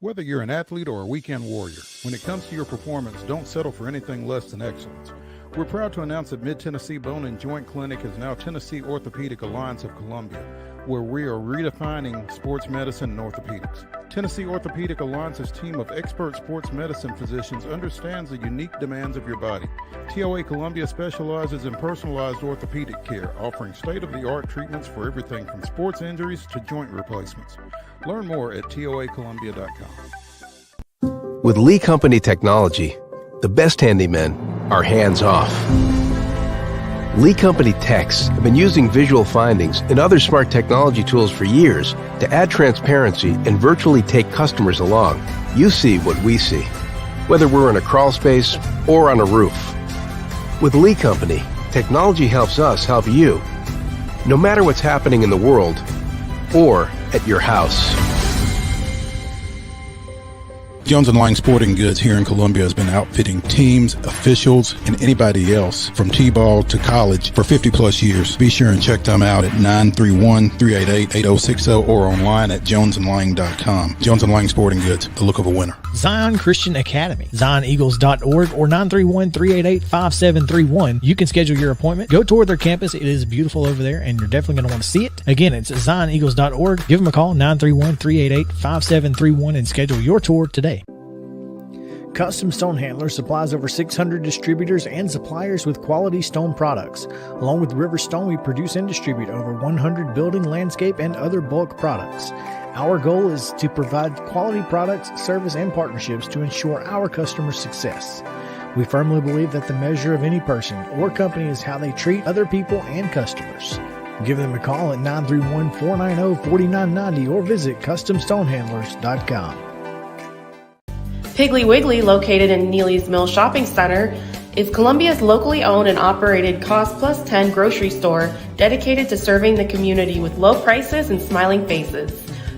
Whether you're an athlete or a weekend warrior, when it comes to your performance, don't settle for anything less than excellence. We're proud to announce that Mid-Tennessee Bone and Joint Clinic is now Tennessee Orthopedic Alliance of Columbia, where we are redefining sports medicine and orthopedics. Tennessee Orthopedic Alliance's team of expert sports medicine physicians understands the unique demands of your body. TOA Columbia specializes in personalized orthopedic care, offering state-of-the-art treatments for everything from sports injuries to joint replacements. Learn more at toacolumbia.com. With Lee Company technology, the best handymen are hands-off. Lee Company techs have been using visual findings and other smart technology tools for years to add transparency and virtually take customers along. You see what we see, whether we're in a crawl space or on a roof. With Lee Company, technology helps us help you, no matter what's happening in the world or at your house. Jones & Lang Sporting Goods here in Columbia has been outfitting teams, officials, and anybody else from T-ball to college for 50 plus years. Be sure and check them out at 931-388-8060 or online at jonesandlang.com. Jones & Lang Sporting Goods, the look of a winner. Zion Christian Academy, ZionEagles.org, or 931-388-5731. You can schedule your appointment. Go tour their campus. It is beautiful over there, and you're definitely going to want to see it. Again, it's ZionEagles.org. Give them a call, 931-388-5731, and schedule your tour today. Custom Stone Handlers supplies over 600 distributors and suppliers with quality stone products. Along with River Stone, we produce and distribute over 100 building, landscape, and other bulk products. Our goal is to provide quality products, service, and partnerships to ensure our customers' success. We firmly believe that the measure of any person or company is how they treat other people and customers. Give them a call at 931-490-4990 or visit CustomStonehandlers.com. Piggly Wiggly, located in Neely's Mill Shopping Center, is Columbia's locally owned and operated Cost Plus 10 grocery store dedicated to serving the community with low prices and smiling faces.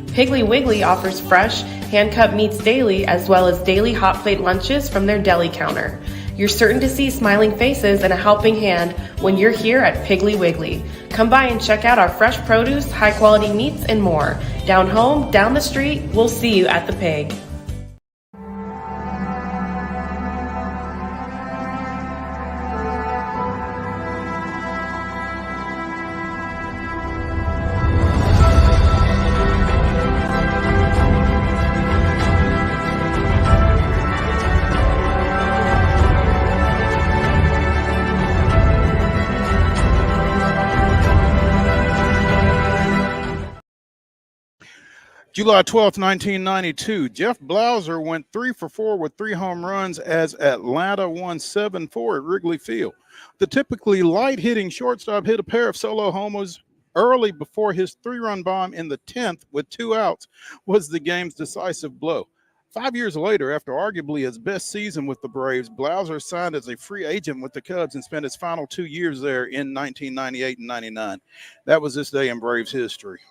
Piggly Wiggly offers fresh, hand-cut meats daily as well as daily hot plate lunches from their deli counter. You're certain to see smiling faces and a helping hand when you're here at Piggly Wiggly. Come by and check out our fresh produce, high-quality meats, and more. Down home, down the street, we'll see you at the Pig. July 12th, 1992, Jeff Blauser went 3 for 4 with 3 home runs as Atlanta won 7-4 at Wrigley Field. The typically light-hitting shortstop hit a pair of solo homers early before his 3-run bomb in the 10th with 2 outs was the game's decisive blow. 5 years later, after arguably his best season with the Braves, Blauser signed as a free agent with the Cubs and spent his final 2 years there in 1998 and 99. That was this day in Braves history.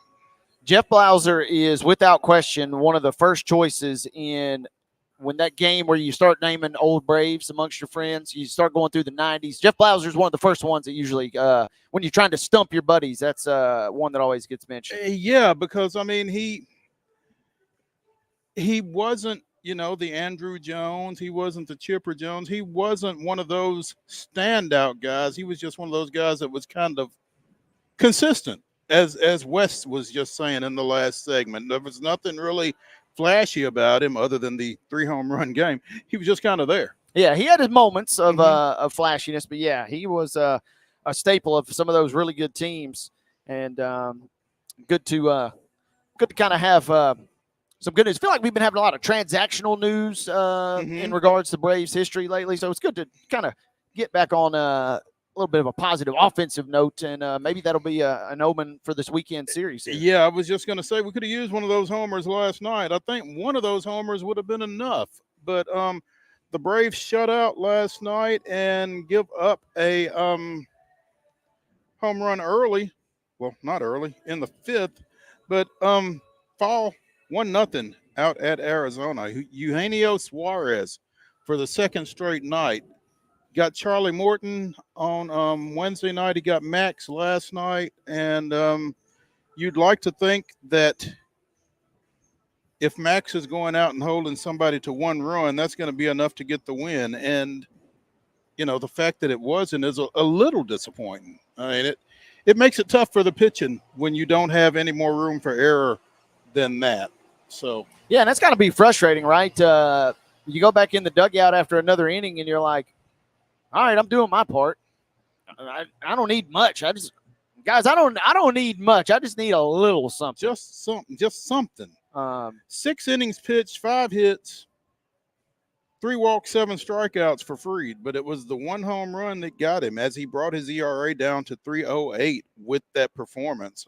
Jeff Blauser is without question one of the first choices in when that game where you start naming old Braves amongst your friends, you start going through the 90s. Jeff Blauser is one of the first ones that usually, when you're trying to stump your buddies, that's one that always gets mentioned. Yeah, because, I mean, he wasn't, you know, the Andrew Jones. He wasn't the Chipper Jones. He wasn't one of those standout guys. He was just one of those guys that was kind of consistent. As Wes was just saying in the last segment, there was nothing really flashy about him other than the 3 home run game. He was just kind of there. Yeah, he had his moments of flashiness, but yeah, he was a staple of some of those really good teams, and good to kind of have some good news. I feel like we've been having a lot of transactional news in regards to Braves history lately, so it's good to kind of get back on a little bit of a positive offensive note, and maybe that'll be an omen for this weekend series here. Yeah, I was just going to say we could have used one of those homers last night. I think one of those homers would have been enough, but the Braves shut out last night and give up a home run early. Well, not early, in the 5th, but fall 1-0 out at Arizona. Eugenio Suarez for the 2nd straight night. Got Charlie Morton on Wednesday night. He got Max last night. And you'd like to think that if Max is going out and holding somebody to 1 run, that's going to be enough to get the win. And, you know, the fact that it wasn't is a little disappointing. I mean, it makes it tough for the pitching when you don't have any more room for error than that. So, yeah, and that's got to be frustrating, right? You go back in the dugout after another inning and you're like, all right, I'm doing my part. I don't need much. I don't need much. I just need a little something. Just something. 6 innings pitched, 5 hits, 3 walks, 7 strikeouts for Fried, but it was the 1 home run that got him as he brought his ERA down to 3.08 with that performance.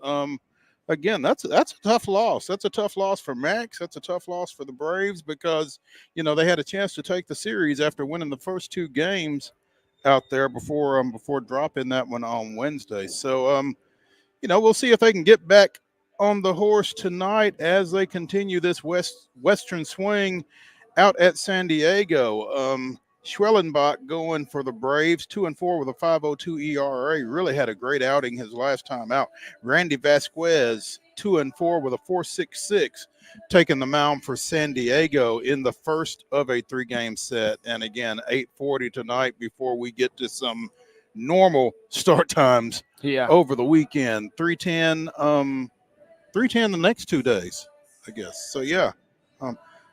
Again, that's a tough loss. That's a tough loss for Max. That's a tough loss for the Braves because, you know, they had a chance to take the series after winning the first 2 games out there before dropping that one on Wednesday. So, you know, we'll see if they can get back on the horse tonight as they continue this western swing out at San Diego. Schwellenbach going for the Braves, 2-4 with a 5.02 ERA. Really had a great outing his last time out. Randy Vasquez, 2-4 with a 4.66. taking the mound for San Diego in the first of a 3-game set. And again, 8:40 tonight before we get to some normal start times over the weekend. 3:10 the next 2 days, I guess. So yeah,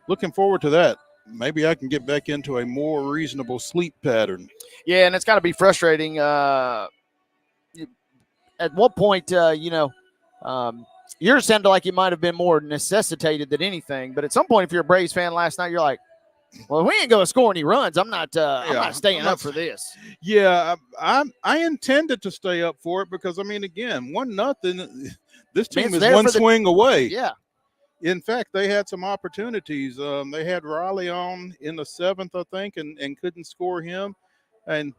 looking forward to that. Maybe I can get back into a more reasonable sleep pattern. Yeah, and it's got to be frustrating. At one point, yours sounded like it might have been more necessitated than anything. But at some point, if you're a Braves fan last night, you're like, well, if we ain't going to score any runs, I'm not staying up for this. Yeah, I intended to stay up for it because, I mean, again, 1-0. This team is one swing away. Yeah. In fact, they had some opportunities. They had Riley on in the 7th, I think, and couldn't score him. And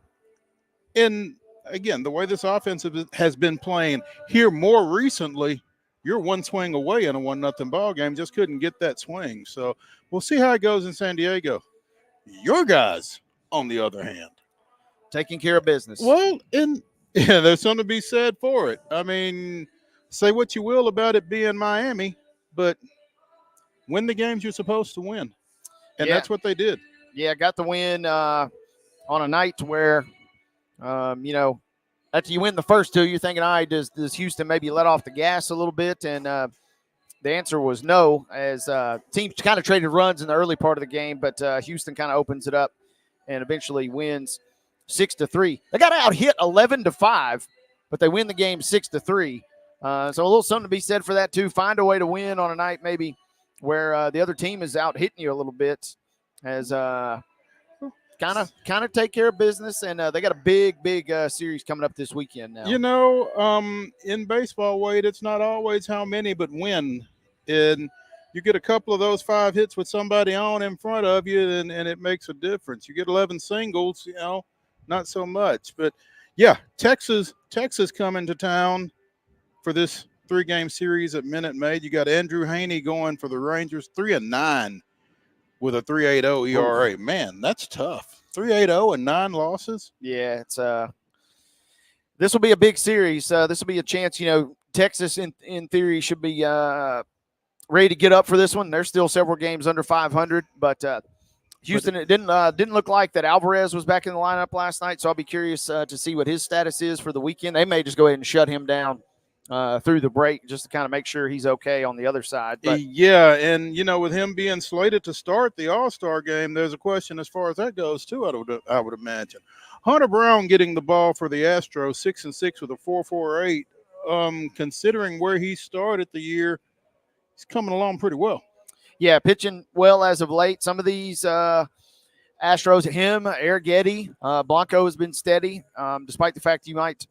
again, the way this offense has been playing here more recently, you're one swing away in a 1-0 ball game. Just couldn't get that swing. So we'll see how it goes in San Diego. Your guys, on the other hand, taking care of business. Well, there's something to be said for it. I mean, say what you will about it being Miami, but win the games you're supposed to win. And that's what they did. Yeah, got the win on a night where, after you win the first 2, you're thinking, all right, does Houston maybe let off the gas a little bit? And the answer was no, as teams kind of traded runs in the early part of the game, but Houston kind of opens it up and eventually wins 6-3. They got out hit 11-5, but they win the game 6-3. So a little something to be said for that too. Find a way to win on a night maybe where the other team is out hitting you a little bit, as kind of take care of business. And they got a big series coming up this weekend now. You know, in baseball, Wade, it's not always how many but when. And you get a couple of those 5 hits with somebody on in front of you, and it makes a difference. You get 11 singles, not so much. But yeah, Texas coming to town for this 3-game series at Minute Maid. You got Andrew Haney going for the Rangers, 3-9 with a 3.80 ERA. Man, that's tough. 3.80 and 9 losses. Yeah, it's this will be a big series. This will be a chance. Texas in theory should be ready to get up for this one. There's still several games under 500, but Houston, it didn't look like that Alvarez was back in the lineup last night, so I'll be curious to see what his status is for the weekend. They may just go ahead and shut him down through the break just to kind of make sure he's okay on the other side. But yeah, and with him being slated to start the All-Star game, there's a question as far as that goes too. I would imagine Hunter Brown getting the ball for the Astros, 6-6 with a 4.48. Considering where he started the year, he's coming along pretty well. Yeah, pitching well as of late. Some of these Astros, Arrighetti, Blanco has been steady, despite the fact you might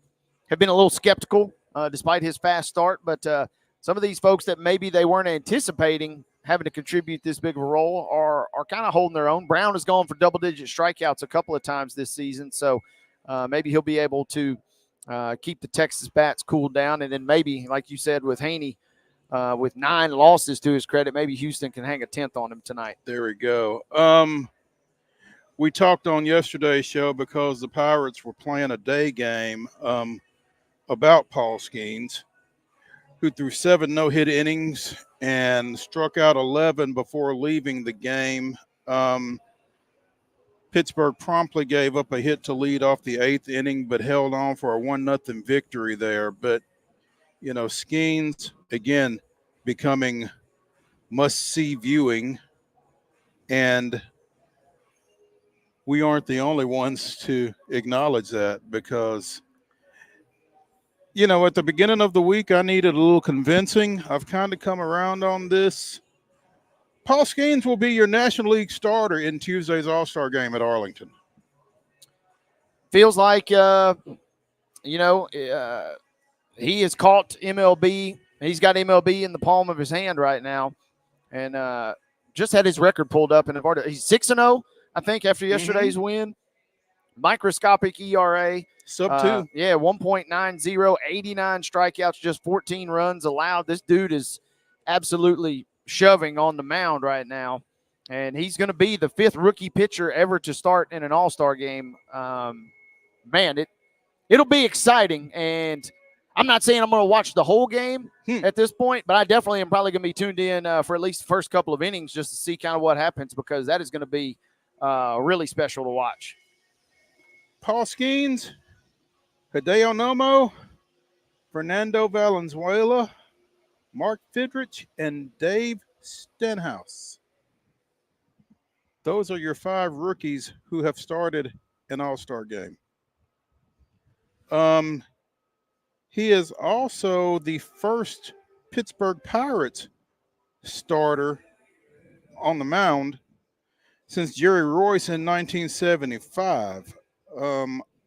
have been a little skeptical despite his fast start. But some of these folks that maybe they weren't anticipating having to contribute this big of a role are kind of holding their own. Brown has gone for double-digit strikeouts a couple of times this season, so maybe he'll be able to keep the Texas bats cooled down. And then maybe, like you said, with Haney, with 9 losses to his credit, maybe Houston can hang a 10th on him tonight. There we go. We talked on yesterday's show, because the Pirates were playing a day game, about Paul Skeens, who threw 7 no-hit innings and struck out 11 before leaving the game. Pittsburgh promptly gave up a hit to lead off the 8th inning, but held on for a 1-0 victory there. But, Skeens, again, becoming must-see viewing, and we aren't the only ones to acknowledge that, because at the beginning of the week, I needed a little convincing. I've kind of come around on this. Paul Skeens will be your National League starter in Tuesday's All-Star game at Arlington. Feels like, he has caught MLB. He's got MLB in the palm of his hand right now, and just had his record pulled up. And he's 6-0, I think, after yesterday's win. Microscopic ERA. Sub 2. 1.90, 89 strikeouts, just 14 runs allowed. This dude is absolutely shoving on the mound right now, and he's going to be the 5th rookie pitcher ever to start in an All-Star game. Man, it'll be exciting, and I'm not saying I'm going to watch the whole game at this point, but I definitely am probably going to be tuned in for at least the first couple of innings just to see kind of what happens, because that is going to be really special to watch. Paul Skeens, Hideo Nomo, Fernando Valenzuela, Mark Fidrich, and Dave Stenhouse. Those are your 5 rookies who have started an All-Star game. He is also the first Pittsburgh Pirates starter on the mound since Jerry Royce in 1975.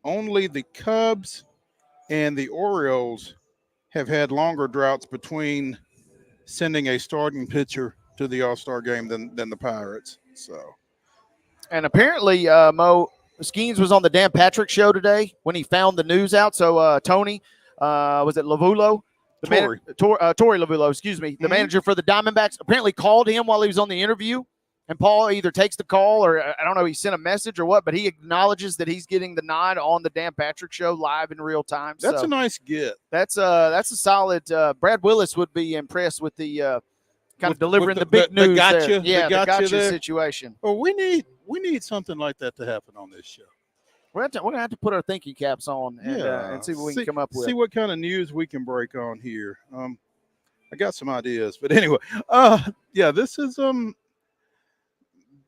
Only the Cubs and the Orioles have had longer droughts between sending a starting pitcher to the All-Star game than the Pirates. So, and apparently, Mo Skeens was on the Dan Patrick show today when he found the news out. So Tony, was it Lavulo? Torey Lavulo, excuse me, the manager for the Diamondbacks, apparently called him while he was on the interview. And Paul either takes the call or I don't know, he sent a message or what, but he acknowledges that he's getting the nod on the Dan Patrick show live in real time. That's a nice get. That's a solid. Brad Willis would be impressed with the kind of delivering the big news there. Yeah, the gotcha situation. Well, we need something like that to happen on this show. We're going to have to put our thinking caps on and see what we can come up with. See what kind of news we can break on here. I got some ideas, but anyway,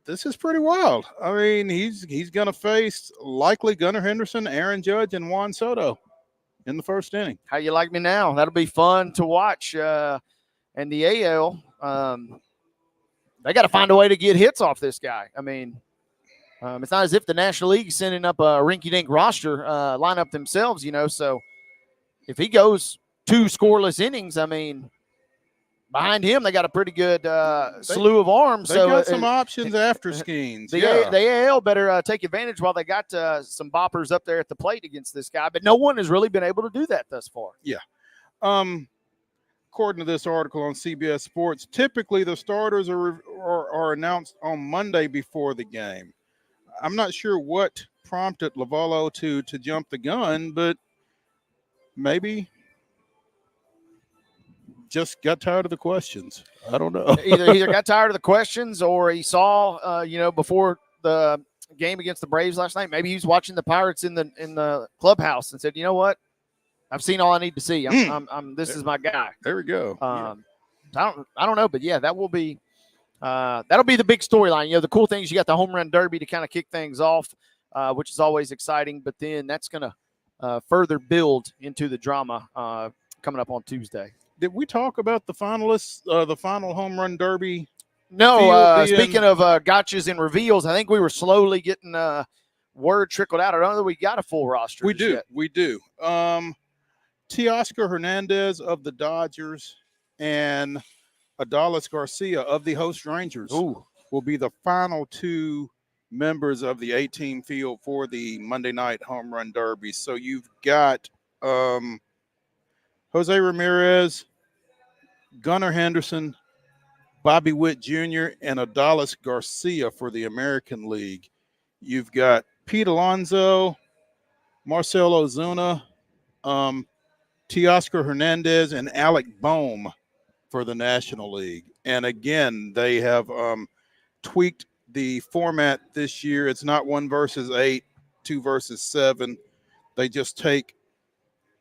this is pretty wild. I mean, he's going to face likely Gunnar Henderson, Aaron Judge, and Juan Soto in the first inning. How you like me now? That'll be fun to watch. And the AL, they got to find a way to get hits off this guy. I mean, it's not as if the National League is sending up a rinky-dink roster lineup themselves, So if he goes 2 scoreless innings, I mean, behind him, they got a pretty good slew of arms. They got some options after Skeens. The AL better take advantage while they got some boppers up there at the plate against this guy. But no one has really been able to do that thus far. Yeah. According to this article on CBS Sports, typically the starters are announced on Monday before the game. I'm not sure what prompted Lavallo to jump the gun, but maybe just got tired of the questions. I don't know. either got tired of the questions or he saw, before the game against the Braves last night, maybe he was watching the Pirates in the clubhouse and said, you know what? I've seen all I need to see. This is my guy. There we go. I don't know, but yeah, that will be that'll be the big storyline. The cool thing is you got the home run derby to kind of kick things off, which is always exciting. But then that's going to further build into the drama coming up on Tuesday. Did we talk about the finalists, the final home run derby? No. Speaking of gotchas and reveals, I think we were slowly getting word trickled out. I don't know that we got a full roster. We do. Yet. We do. Teoscar Hernandez of the Dodgers and Adolis Garcia of the host Rangers will be the final 2 members of the 8-team field for the Monday night home run derby. So you've got Jose Ramirez, Gunnar Henderson, Bobby Witt Jr., and Adolis Garcia for the American League. You've got Pete Alonso, Marcell Ozuna, Teoscar Hernandez, and Alec Boehm for the National League. And again, they have tweaked the format this year. It's not 1 versus 8, 2 versus 7. They just take,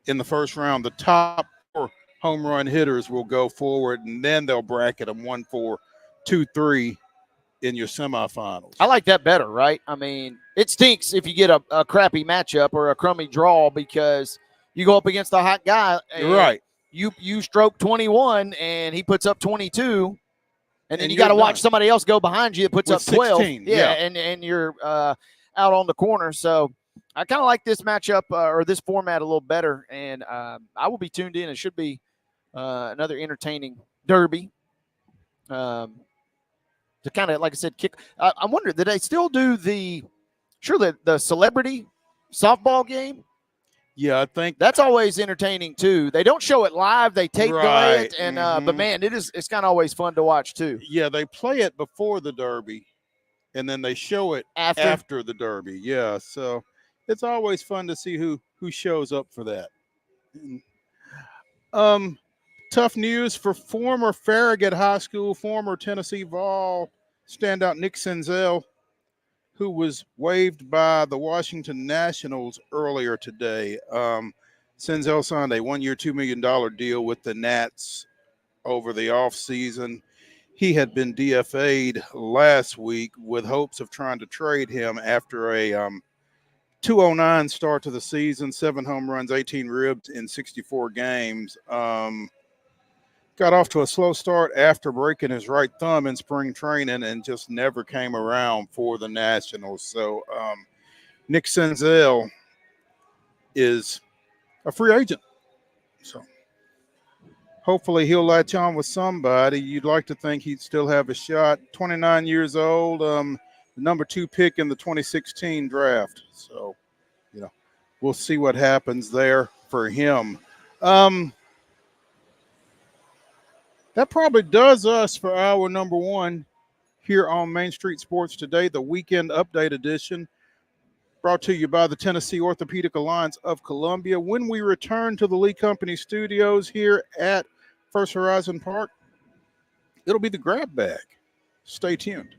in the first round, the top 4 home run hitters will go forward, and then they'll bracket them 1, 4, 2, 3 in your semifinals. I like that better, right? I mean, it stinks if you get a crappy matchup or a crummy draw because you go up against a hot guy. Right. You stroke 21 and he puts up 22, and then you got to watch somebody else go behind you that puts up 12. 16, and you're out on the corner. So I kind of like this matchup or this format a little better, and I will be tuned in. It should be another entertaining derby. To kind of, like I said, kick. I'm wondering, did they still do the celebrity softball game? Yeah, I think that's always entertaining too. They don't show it live; they tape delay it, and but man, it's kind of always fun to watch too. Yeah, they play it before the derby, and then they show it after the derby. Yeah, so it's always fun to see who shows up for that. Tough news for former Farragut High School, former Tennessee Vol standout Nick Senzel, who was waived by the Washington Nationals earlier today. Senzel signed a one-year, $2 million deal with the Nats over the offseason. He had been DFA'd last week with hopes of trying to trade him after a 209 start to the season, 7 home runs, 18 ribs in 64 games. Got off to a slow start after breaking his right thumb in spring training and just never came around for the Nationals. So Nick Senzel is a free agent. So hopefully he'll latch on with somebody. You'd like to think he'd still have a shot. 29 years old, the number 2 pick in the 2016 draft. So, we'll see what happens there for him. That probably does us for hour number 1 here on Main Street Sports Today, the weekend update edition, brought to you by the Tennessee Orthopedic Alliance of Columbia. When we return to the Lee Company studios here at First Horizon Park, it'll be the grab bag. Stay tuned.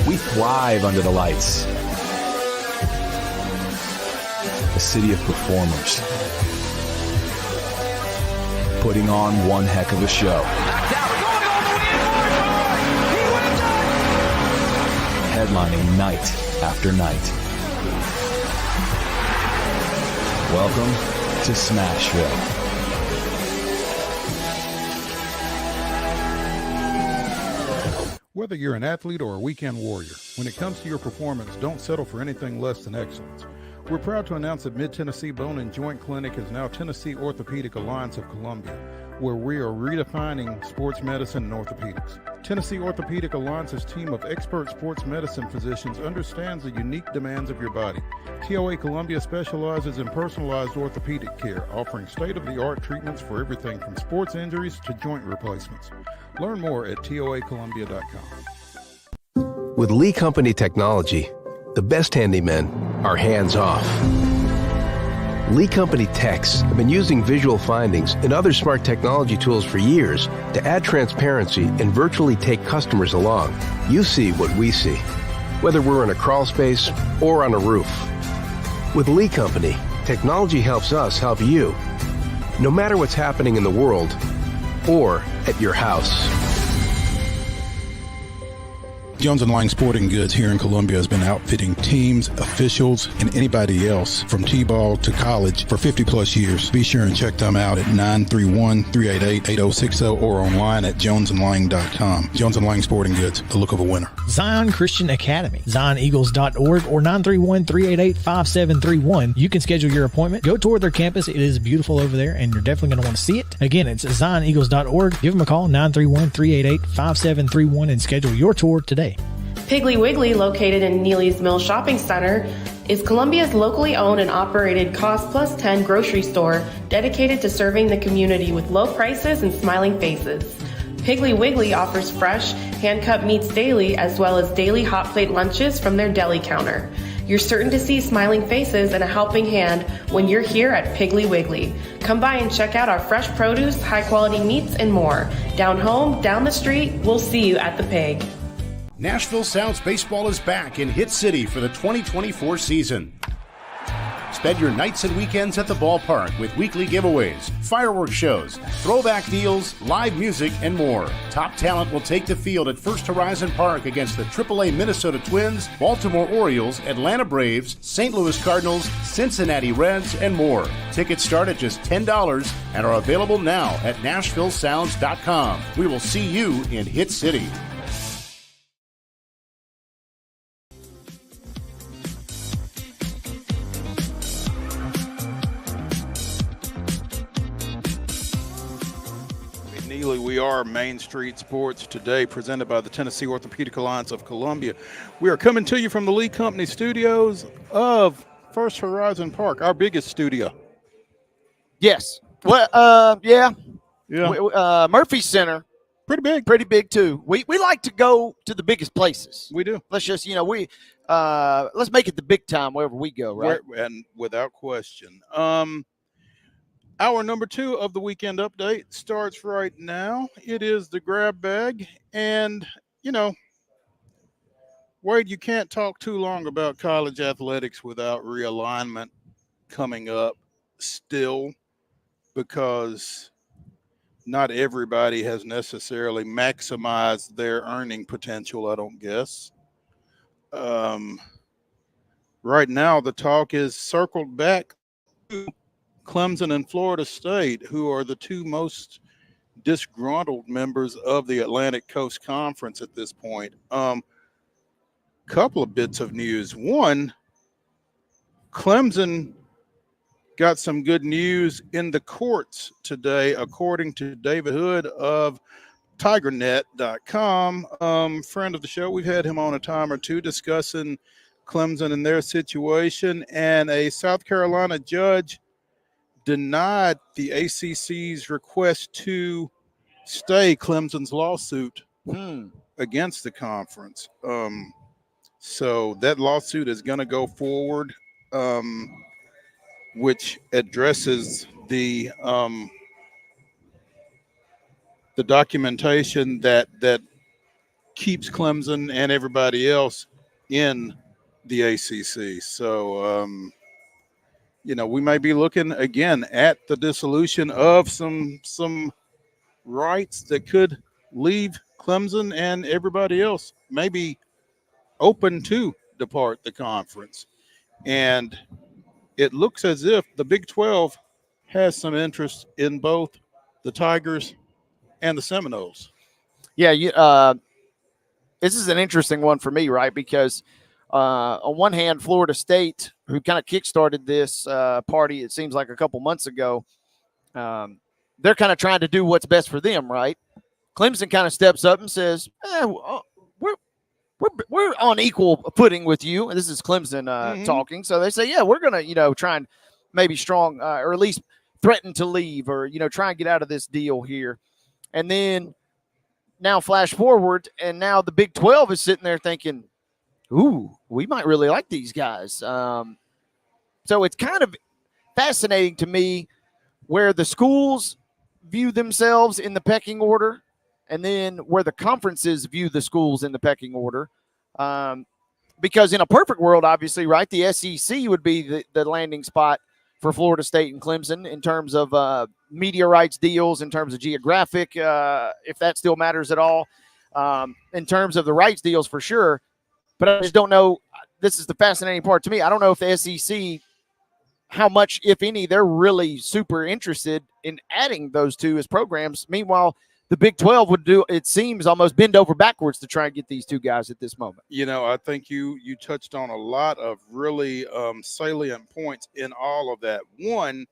We thrive under the lights. A city of performers. Putting on one heck of a show. Headlining night after night. Welcome to Smashville. Whether you're an athlete or a weekend warrior, when it comes to your performance, don't settle for anything less than excellence. We're proud to announce that Mid-Tennessee Bone and Joint Clinic is now Tennessee Orthopedic Alliance of Columbia, where we are redefining sports medicine and orthopedics. Tennessee Orthopedic Alliance's team of expert sports medicine physicians understands the unique demands of your body. TOA Columbia specializes in personalized orthopedic care, offering state-of-the-art treatments for everything from sports injuries to joint replacements. Learn more at toacolumbia.com. With Lee Company technology, the best handymen are hands-off. Lee Company techs have been using visual findings and other smart technology tools for years to add transparency and virtually take customers along. You see what we see, whether we're in a crawl space or on a roof. With Lee Company, technology helps us help you, no matter what's happening in the world or at your house. Jones & Lang Sporting Goods here in Columbia has been outfitting teams, officials, and anybody else from T-ball to college for 50 plus years. Be sure and check them out at 931-388-8060 or online at jonesandlang.com. Jones & Lang Sporting Goods, the look of a winner. Zion Christian Academy, zioneagles.org or 931-388-5731. You can schedule your appointment. Go tour their campus. It is beautiful over there, and you're definitely going to want to see it. Again, it's zioneagles.org. Give them a call, 931-388-5731, and schedule your tour today. Piggly Wiggly, located in Neely's Mill Shopping Center, is Columbia's locally owned and operated Cost Plus 10 grocery store dedicated to serving the community with low prices and smiling faces. Piggly Wiggly offers fresh, hand-cut meats daily as well as daily hot plate lunches from their deli counter. You're certain to see smiling faces and a helping hand when you're here at Piggly Wiggly. Come by and check out our fresh produce, high-quality meats, and more. Down home, down the street, we'll see you at the Pig. Nashville Sounds Baseball is back in Hit City for the 2024 season. Spend your nights and weekends at the ballpark with weekly giveaways, fireworks shows, throwback deals, live music, and more. Top talent will take the field at First Horizon Park against the AAA Minnesota Twins, Baltimore Orioles, Atlanta Braves, St. Louis Cardinals, Cincinnati Reds, and more. Tickets start at just $10 and are available now at NashvilleSounds.com. We will see you in Hit City. We are Main Street Sports Today, presented by the Tennessee Orthopedic Alliance of Columbia. We are coming to you from the Lee Company studios of First Horizon Park, our biggest studio. Yes. Well, yeah. Yeah. Murphy Center Pretty big too. We like to go to the biggest places. We do. Let's just, let's make it the big time wherever we go, right? And without question. Hour number 2 of the weekend update starts right now. It is the grab bag. And, Wade, you can't talk too long about college athletics without realignment coming up still, because not everybody has necessarily maximized their earning potential, I don't guess. Right now, the talk is circled back to Clemson and Florida State, who are the two most disgruntled members of the Atlantic Coast Conference at this point. Couple of bits of news. One, Clemson got some good news in the courts today, according to David Hood of TigerNet.com. Friend of the show. We've had him on a time or two discussing Clemson and their situation, and a South Carolina judge denied the ACC's request to stay Clemson's lawsuit against the conference. So that lawsuit is going to go forward, which addresses the documentation that keeps Clemson and everybody else in the ACC. So, we may be looking again at the dissolution of some rights that could leave Clemson and everybody else maybe open to depart the conference. And it looks as if the Big 12 has some interest in both the Tigers and the Seminoles. Yeah, this is an interesting one for me, right? Because on one hand, Florida State, who kind of kickstarted this party, it seems like a couple months ago, they're kind of trying to do what's best for them, right? Clemson kind of steps up and says, we're on equal footing with you. And this is Clemson talking. So they say, yeah, we're going to, try and maybe strong or at least threaten to leave or, try and get out of this deal here. And then now flash forward, and now the Big 12 is sitting there thinking, ooh, we might really like these guys. So it's kind of fascinating to me where the schools view themselves in the pecking order and then where the conferences view the schools in the pecking order. Because in a perfect world, obviously, right, the SEC would be the landing spot for Florida State and Clemson in terms of media rights deals, in terms of geographic, if that still matters at all, in terms of the rights deals for sure. But I just don't know. This is the fascinating part to me. I don't know if the SEC, how much, if any, they're really super interested in adding those two as programs. Meanwhile, the Big 12 would do, it seems, almost bend over backwards to try and get these two guys at this moment. I think you touched on a lot of really salient points in all of that. One,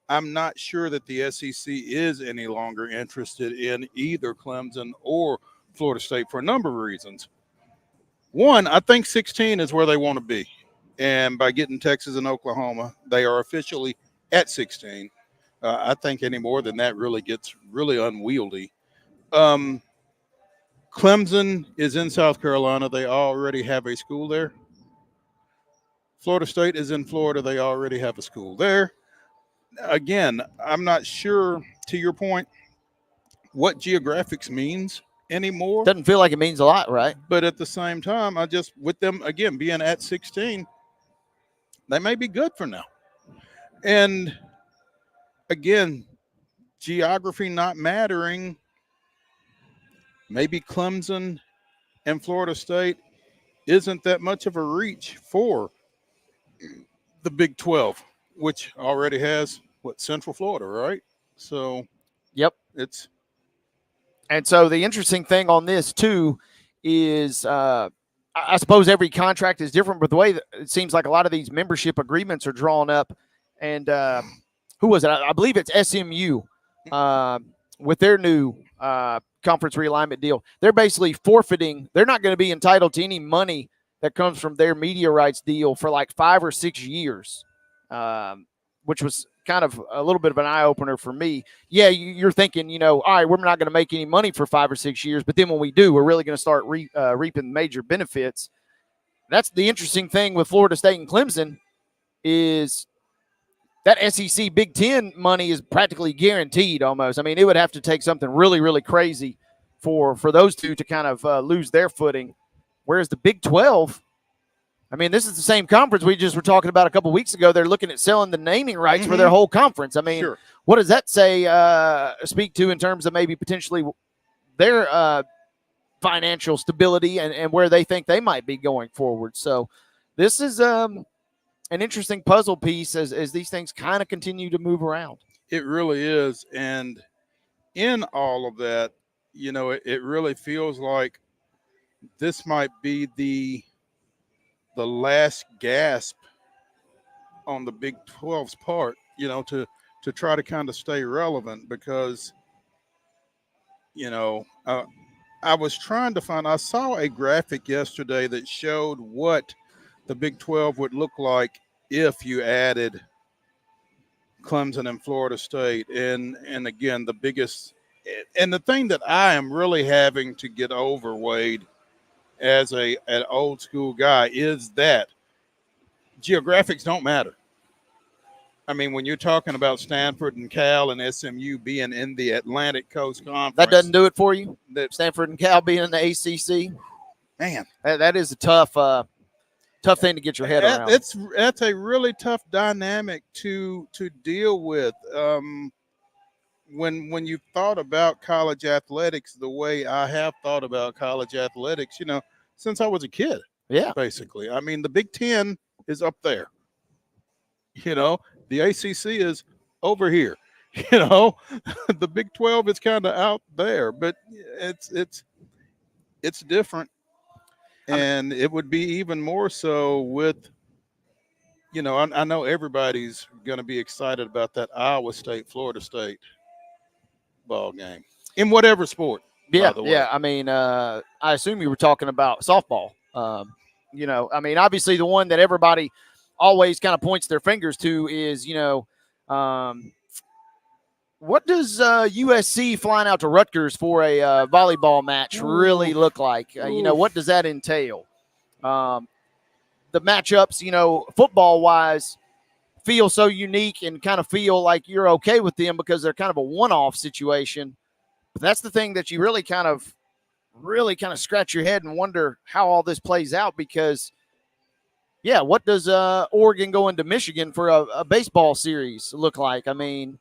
I'm not sure that the SEC is any longer interested in either Clemson or Florida State for a number of reasons. One, I think 16 is where they want to be. And by getting Texas and Oklahoma, they are officially at 16. I think any more than that really gets really unwieldy. Clemson is in South Carolina. They already have a school there. Florida State is in Florida. They already have a school there. Again, I'm not sure, to your point, what geographics means anymore. Doesn't feel like it means a lot, right? But at the same time, with them, again, being at 16, they may be good for now. And again, geography not mattering, maybe Clemson and Florida State isn't that much of a reach for the Big 12, which already has, Central Florida, right? So, yep. And so the interesting thing on this, too, is I suppose every contract is different, but the way that it seems like a lot of these membership agreements are drawn up, and who was it? I believe it's SMU with their new conference realignment deal. They're basically forfeiting. They're not going to be entitled to any money that comes from their media rights deal for like 5 or 6 years, which was kind of a little bit of an eye opener for me. Yeah, you're thinking, all right, we're not going to make any money for 5 or 6 years, but then when we do, we're really going to start reaping major benefits. That's the interesting thing with Florida State and Clemson is that SEC Big Ten money is practically guaranteed almost. I mean, it would have to take something really, really crazy for those two to kind of lose their footing. Whereas the Big 12, I mean, this is the same conference we just were talking about a couple weeks ago. They're looking at selling the naming rights for their whole conference. I mean, what does that speak to in terms of maybe potentially their financial stability and where they think they might be going forward? So this is an interesting puzzle piece as these things kind of continue to move around. It really is. And in all of that, it really feels like this might be the last gasp on the Big 12's part, to try to kind of stay relevant because, I was trying to I saw a graphic yesterday that showed what the Big 12 would look like if you added Clemson and Florida State. And again, the biggest, and the thing that I am really having to get over, Wade, as an old school guy, is that geographics don't matter. I mean, when you're talking about Stanford and Cal and SMU being in the Atlantic Coast Conference, that doesn't do it for you. Stanford and Cal being in the ACC, man, that is a tough thing to get your head around. That's a really tough dynamic to deal with. When you've thought about college athletics the way I have thought about college athletics, since I was a kid. Yeah. Basically. I mean, the Big Ten is up there. The ACC is over here. The Big 12 is kind of out there, but it's different. And it would be even more so with, I know everybody's going to be excited about that Iowa State, Florida State ball game in whatever sport. Yeah, yeah. I mean, I assume you were talking about softball. I mean, obviously the one that everybody always kind of points their fingers to is, what does USC flying out to Rutgers for a volleyball match really look like? What does that entail? The matchups, football-wise, feel so unique and kind of feel like you're okay with them because they're kind of a one-off situation. But that's the thing that you really kind of scratch your head and wonder how all this plays out because, yeah, what does Oregon going to Michigan for a baseball series look like? I mean,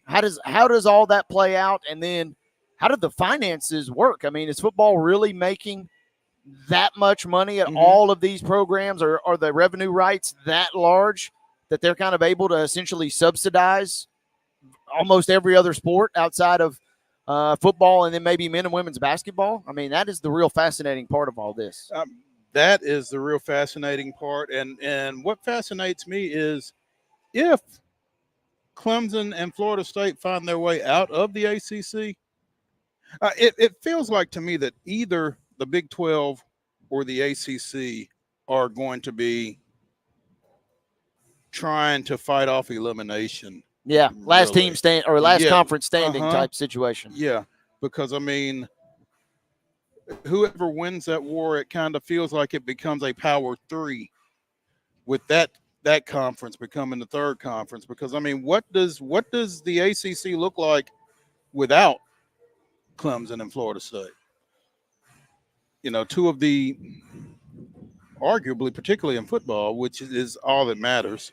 how does all that play out? And then how do the finances work? I mean, is football really making that much money at all of these programs, or are the revenue rights that large that they're kind of able to essentially subsidize almost every other sport outside of football and then maybe men and women's basketball? I mean, that is the real fascinating part of all this. That is the real fascinating part. And what fascinates me is if Clemson and Florida State find their way out of the ACC, it feels like to me that either the Big 12 or the ACC are going to be trying to fight off elimination. Yeah, last team stand or last conference standing type situation. Yeah, because I mean, whoever wins that war, it kind of feels like it becomes a power three with that conference becoming the third conference. Because I mean, what does the ACC look like without Clemson and Florida State? Two of the arguably, particularly in football, which is all that matters,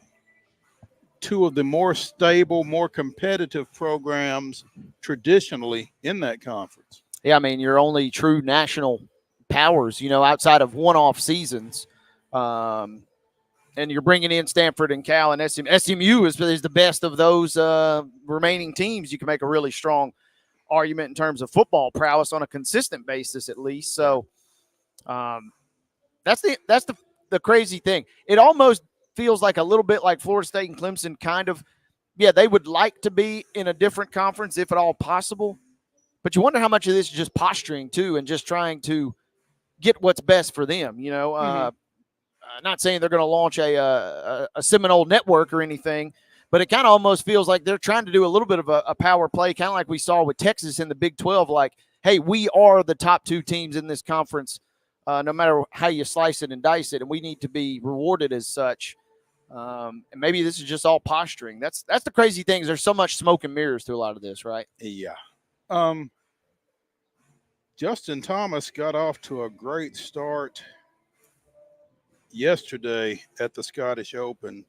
two of the more stable, more competitive programs traditionally in that conference. Yeah, I mean, your only true national powers, outside of one-off seasons. And you're bringing in Stanford and Cal and SMU. SMU is the best of those remaining teams. You can make a really strong argument in terms of football prowess on a consistent basis, at least. So that's the crazy thing. It almost feels like a little bit like Florida State and Clemson kind of, yeah, they would like to be in a different conference if at all possible. But you wonder how much of this is just posturing, too, and just trying to get what's best for them. Not saying they're going to launch a Seminole network or anything, but it kind of almost feels like they're trying to do a little bit of a power play, kind of like we saw with Texas in the Big 12. Like, hey, we are the top 2 teams in this conference, no matter how you slice it and dice it, and we need to be rewarded as such. And maybe this is just all posturing. That's the crazy thing is there's so much smoke and mirrors to a lot of this, right? Yeah. Justin Thomas got off to a great start yesterday at the Scottish Open.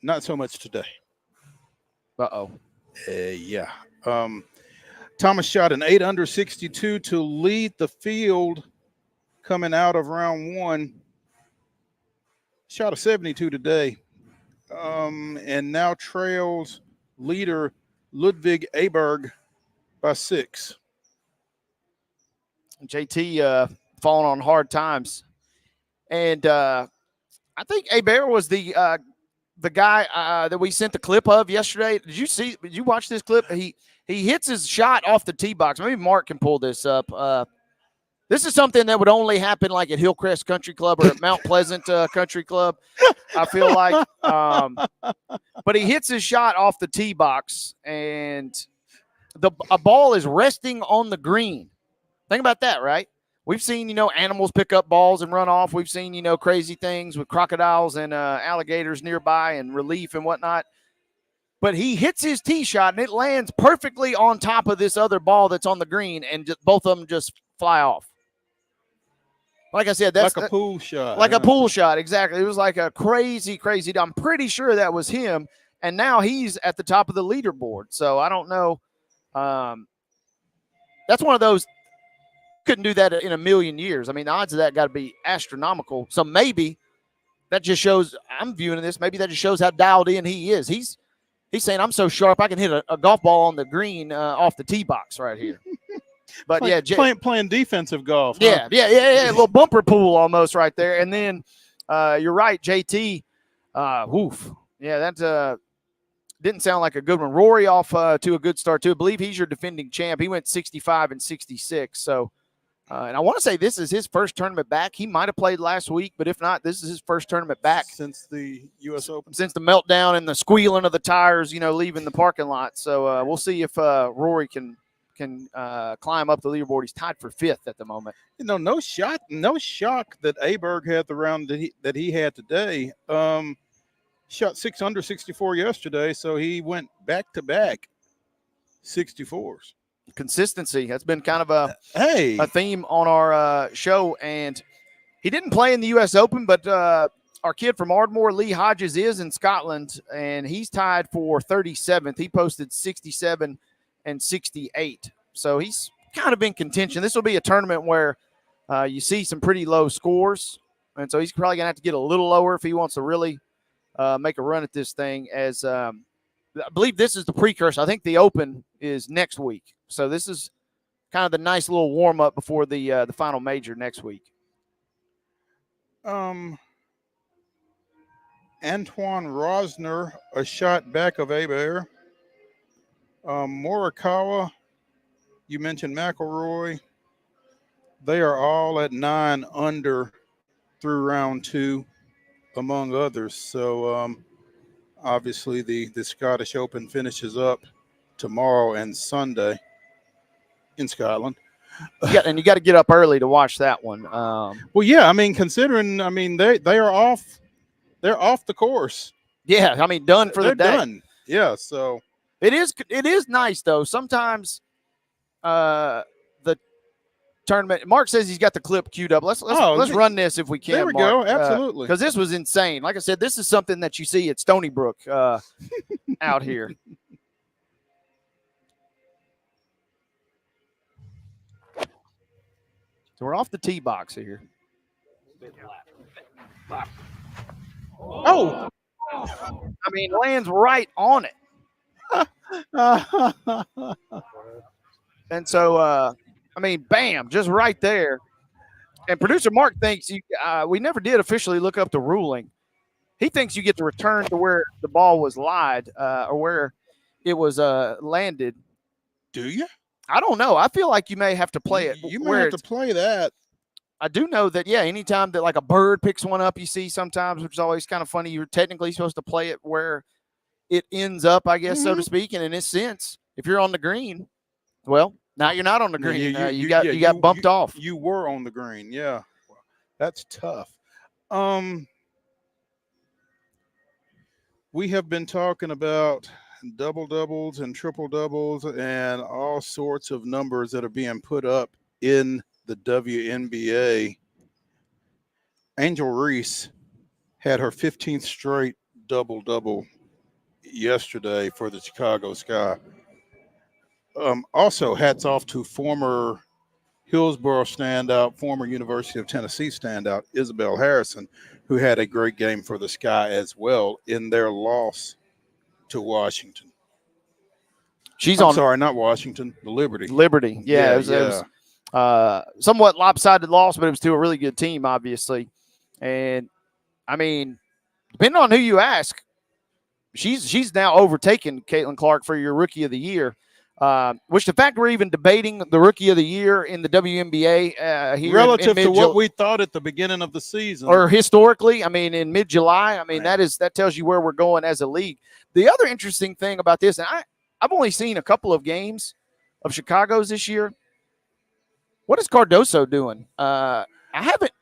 Not so much today. Uh-oh. Yeah. Thomas shot an 8 under 62 to lead the field coming out of round 1. Shot a 72 today. And now trails leader Ludwig Aberg by 6. JT falling on hard times. And I think Aberg was the guy that we sent the clip of yesterday. Did you watch this clip? He hits his shot off the tee box. Maybe Mark can pull this up. This is something that would only happen like at Hillcrest Country Club or at Mount Pleasant Country Club, I feel like. But he hits his shot off the tee box, and a ball is resting on the green. Think about that, right? We've seen, animals pick up balls and run off. We've seen, crazy things with crocodiles and alligators nearby and relief and whatnot. But he hits his tee shot, and it lands perfectly on top of this other ball that's on the green, and both of them just fly off. Like I said, that's like a pool shot. Like a pool shot, exactly. It was like a crazy, crazy. I'm pretty sure that was him, and now he's at the top of the leaderboard. So I don't know. That's one of those. Couldn't do that in a million years. I mean, the odds of that got to be astronomical. So maybe that just shows. I'm viewing this. Maybe that just shows how dialed in he is. He's saying, "I'm so sharp, I can hit a golf ball on the green off the tee box right here." But playing defensive golf. Yeah, huh? yeah. A little bumper pool almost right there. And then you're right, JT. Woof. Yeah, that didn't sound like a good one. Rory off to a good start too. I believe he's your defending champ. He went 65 and 66. So, and I want to say this is his first tournament back. He might have played last week, but if not, this is his first tournament back since the U.S. Open, since the meltdown and the squealing of the tires, leaving the parking lot. So we'll see if Rory can climb up the leaderboard. He's tied for 5th at the moment. No shock that Aberg had the round that he had today. Shot 6 under 64 yesterday, so he went back-to-back 64s. Consistency. That's been kind of a theme on our show. And he didn't play in the U.S. Open, but our kid from Ardmore, Lee Hodges, is in Scotland, and he's tied for 37th. He posted 67 and 68. So he's kind of in contention. This will be a tournament where you see some pretty low scores, and so he's probably going to have to get a little lower if he wants to really make a run at this thing. As I believe this is the precursor. I think the Open is next week. So this is kind of the nice little warm-up before the final major next week. Antoine Rosner, a shot back of Aberg. Morikawa, you mentioned McIlroy. They are all at 9 under through round 2, among others. So obviously the Scottish Open finishes up tomorrow and Sunday in Scotland. And you got to get up early to watch that one. Well, yeah, I mean, considering, they are off. They're off the course. Yeah, done for the day. They're done. Yeah, so. It is nice, though. Sometimes the tournament – Mark says he's got the clip queued up. Let's run this if we can, There we Mark. go. Absolutely. Because this was insane. Like I said, this is something that you see at Stony Brook out here. So we're off the tee box here. Oh! Lands right on it. And so, bam, just right there. And producer Mark thinks we never did officially look up the ruling. He thinks you get to return to where the ball was lied or where it was landed. Do you? I don't know. I feel like you may have to play it. You may have to play that. I do know that, yeah, anytime that like a bird picks one up, you see sometimes, which is always kind of funny, you're technically supposed to play it where it ends up, I guess, so to speak. And in this sense, if you're on the green, well, now you're not on the green. You got bumped off. You were on the green. Yeah. That's tough. We have been talking about double doubles and triple doubles and all sorts of numbers that are being put up in the WNBA. Angel Reese had her 15th straight double double yesterday for the Chicago Sky. Also, hats off to former Hillsborough standout, former University of Tennessee standout, Isabel Harrison, who had a great game for the Sky as well in their loss to Washington. Sorry, not Washington, the Liberty. Liberty, yeah. It was somewhat lopsided loss, but it was still a really good team, obviously. And, I mean, depending on who you ask, she's now overtaken Caitlin Clarke for your Rookie of the Year. Which the fact we're even debating the Rookie of the Year in the WNBA here relative to what we thought at the beginning of the season, or historically, I mean, in mid-July, I mean, that tells you where we're going as a league. The other interesting thing about this, and I've only seen a couple of games of Chicago's this year. What is Cardoso doing? I haven't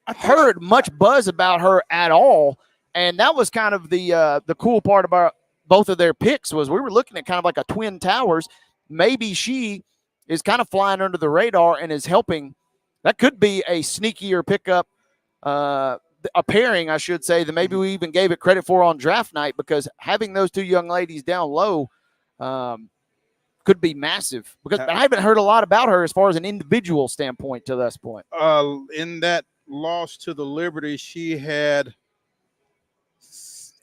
heard much buzz about her at all, and that was kind of the cool part about both of their picks was we were looking at kind of like a Twin Towers. Maybe she is kind of flying under the radar and is helping. That could be a sneakier pickup, a pairing, I should say, that maybe we even gave it credit for on draft night, because having those two young ladies down low could be massive. Because I haven't heard a lot about her as far as an individual standpoint to this point. In that loss to the Liberty, she had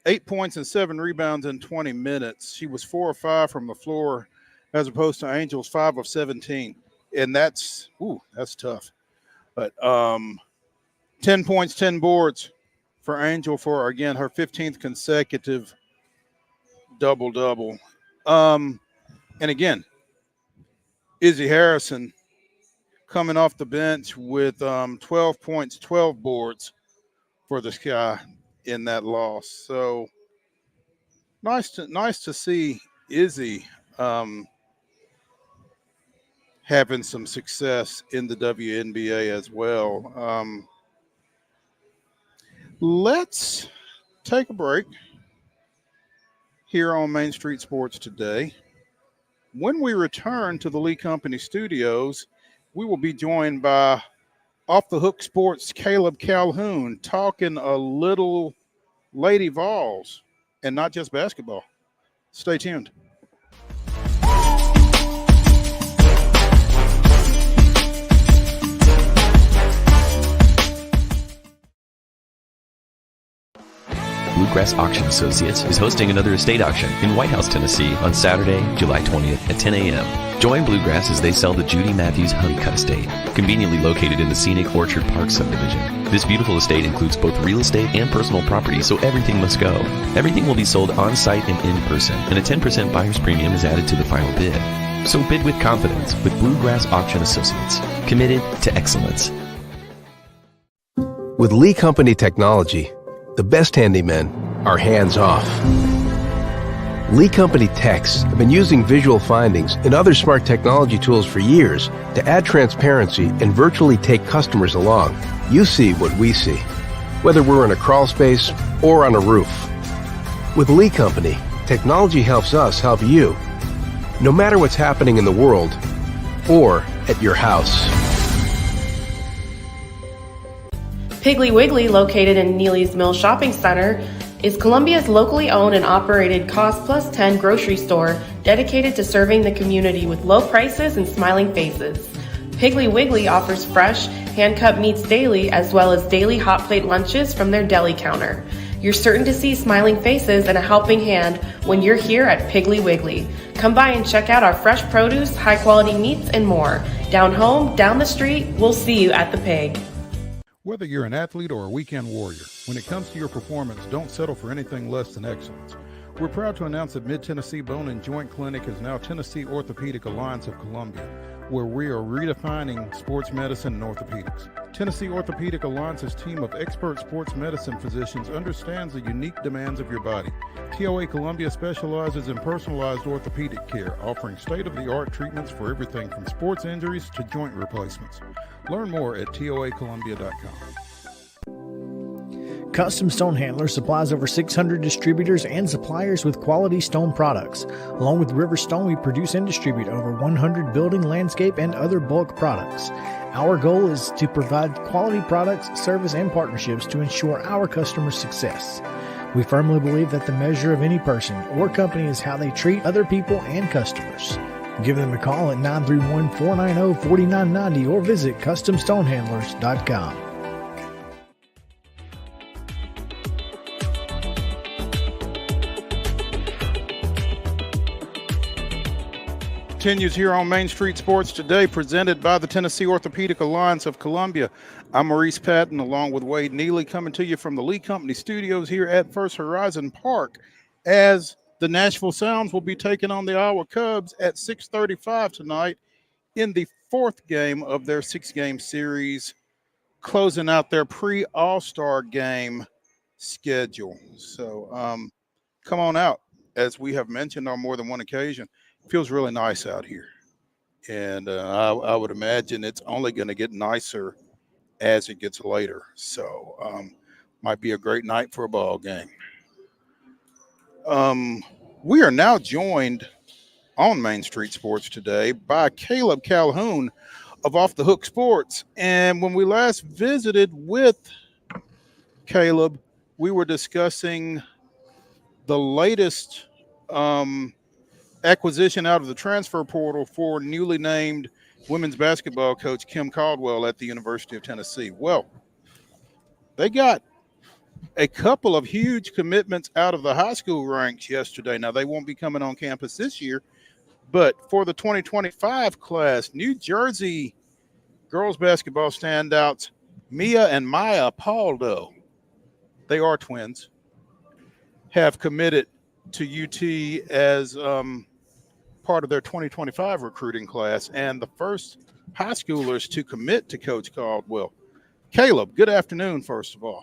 8 points and 7 rebounds in 20 minutes. She was 4 of 5 from the floor, as opposed to Angels 5 of 17. And that's tough. But 10 points, 10 boards for Angel for, again, her 15th consecutive double-double. And again, Izzy Harrison coming off the bench with 12 points, 12 boards for the Sky in that loss. So nice to see Izzy having some success in the WNBA as well. Let's take a break here on Main Street Sports Today. When we return to the Lee Company studios, we will be joined by Off the Hook Sports Calhoun, talking a little Lady Vols and not just basketball. Stay tuned. Bluegrass Auction Associates is hosting another estate auction in White House, Tennessee on Saturday, July 20th at 10 a.m. Join Bluegrass as they sell the Judy Matthews Honeycutt Estate, conveniently located in the scenic Orchard Park subdivision. This beautiful estate includes both real estate and personal property, so everything must go. Everything will be sold on-site and in person, and a 10% buyer's premium is added to the final bid. So bid with confidence with Bluegrass Auction Associates, committed to excellence. With Lee Company technology, the best handymen are hands-off. Lee Company techs have been using visual findings and other smart technology tools for years to add transparency and virtually take customers along. You see what we see, whether we're in a crawl space or on a roof. With Lee Company, technology helps us help you, no matter what's happening in the world or at your house. Piggly Wiggly, located in Neely's Mill Shopping Center, is Columbia's locally owned and operated Cost Plus 10 grocery store dedicated to serving the community with low prices and smiling faces. Piggly Wiggly offers fresh, hand-cut meats daily, as well as daily hot plate lunches from their deli counter. You're certain to see smiling faces and a helping hand when you're here at Piggly Wiggly. Come by and check out our fresh produce, high-quality meats, and more. Down home, down the street, we'll see you at the Pig. Whether you're an athlete or a weekend warrior, when it comes to your performance, don't settle for anything less than excellence. We're proud to announce that Mid-Tennessee Bone and Joint Clinic is now Tennessee Orthopedic Alliance of Columbia, where we are redefining sports medicine and orthopedics. Tennessee Orthopedic Alliance's team of expert sports medicine physicians understands the unique demands of your body. TOA Columbia specializes in personalized orthopedic care, offering state-of-the-art treatments for everything from sports injuries to joint replacements. Learn more at toacolumbia.com. Custom Stone Handler supplies over 600 distributors and suppliers with quality stone products. Along with River Stone, we produce and distribute over 100 building, landscape, and other bulk products. Our goal is to provide quality products, service, and partnerships to ensure our customers' success. We firmly believe that the measure of any person or company is how they treat other people and customers. Give them a call at 931-490-4990 or visit CustomStonehandlers.com. Continues here on Main Street Sports Today, presented by the Tennessee Orthopedic Alliance of Columbia. I'm Maurice Patton, along with Wade Neely, coming to you from the Lee Company Studios here at First Horizon Park, as the Nashville Sounds will be taking on the Iowa Cubs at 6:35 tonight in the fourth game of their six-game series, closing out their pre-All-Star game schedule. So come on out, as we have mentioned on more than one occasion. Feels really nice out here, and I would imagine it's only going to get nicer as it gets later. So might be a great night for a ball game. We are now joined on Main Street Sports Today by Caleb Calhoun of Off the Hook Sports. And when we last visited with Caleb, we were discussing the latest acquisition out of the transfer portal for newly named women's basketball coach Kim Caldwell at the University of Tennessee. Well, they got a couple of huge commitments out of the high school ranks yesterday. Now, they won't be coming on campus this year, but for the 2025 class, New Jersey girls basketball standouts Mia and Maya Paldo, they are twins, have committed to UT as part of their 2025 recruiting class, and the first high schoolers to commit to Coach Caldwell. Caleb, good afternoon, first of all.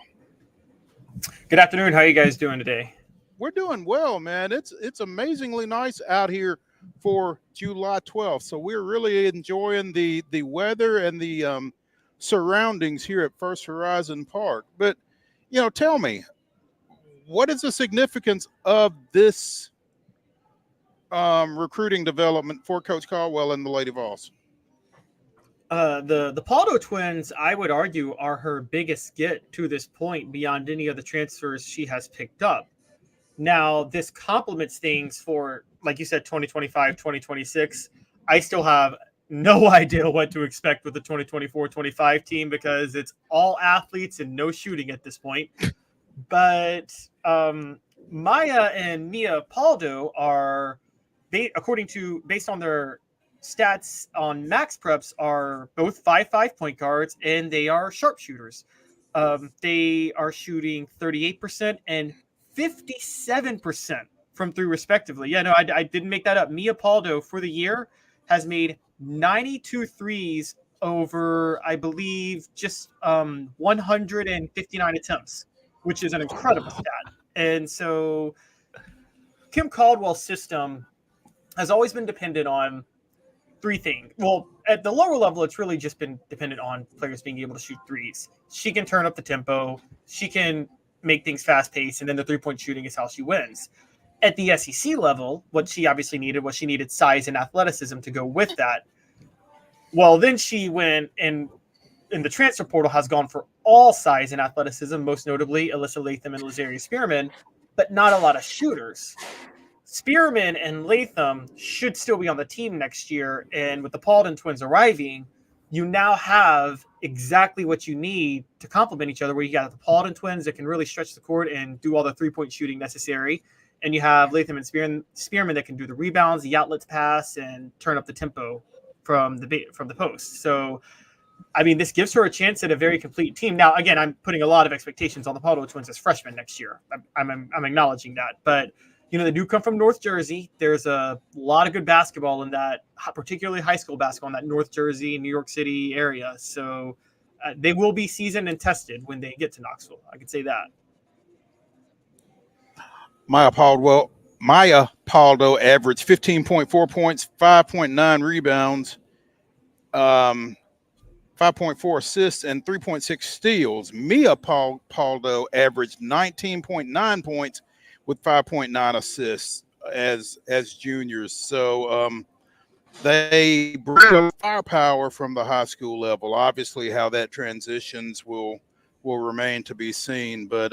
Good afternoon. How are you guys doing today? We're doing well, man. It's amazingly nice out here for July 12th, so we're really enjoying the weather and the surroundings here at First Horizon Park. But, tell me, what is the significance of this recruiting development for Coach Caldwell and the Lady Vols? The Paldo twins, I would argue, are her biggest get to this point beyond any of the transfers she has picked up. Now, this complements things for, like you said, 2025, 2026. I still have no idea what to expect with the 2024-25 team because it's all athletes and no shooting at this point. But Maya and Mia Paldo are, based on their stats on Max Preps, are both 5'5" point guards, and they are sharpshooters. They are shooting 38% and 57% from three, respectively. Yeah, no, I didn't make that up. Mia Paldo, for the year, has made 92 threes over, I believe, just 159 attempts, which is an incredible stat. And so Kim Caldwell's system has always been dependent on three things. Well, at the lower level, it's really just been dependent on players being able to shoot threes. She can turn up the tempo. She can make things fast-paced, and then the three-point shooting is how she wins. At the SEC level, what she obviously needed was she needed size and athleticism to go with that. Well, then she went and in the transfer portal has gone for all size and athleticism, most notably Alyssa Latham and Lazaria Spearman, but not a lot of shooters. Spearman and Latham should still be on the team next year, and with the Paulden twins arriving, you now have exactly what you need to complement each other, where you got the Paulden twins that can really stretch the court and do all the three-point shooting necessary, and you have Latham and Spearman that can do the rebounds, the outlets pass, and turn up the tempo from the post. So, I mean, this gives her a chance at a very complete team. Now, again, I'm putting a lot of expectations on the Paldo twins as freshmen next year. I'm acknowledging that, but they do come from North Jersey. There's a lot of good basketball in that, particularly high school basketball in that North Jersey, New York City area. So they will be seasoned and tested when they get to Knoxville. I can say that. Maya Paldo averaged 15.4 points, 5.9 rebounds, 5.4 assists, and 3.6 steals. Mia Paldo averaged 19.9 points with 5.9 assists as juniors. So they bring firepower from the high school level. Obviously, how that transitions will remain to be seen. But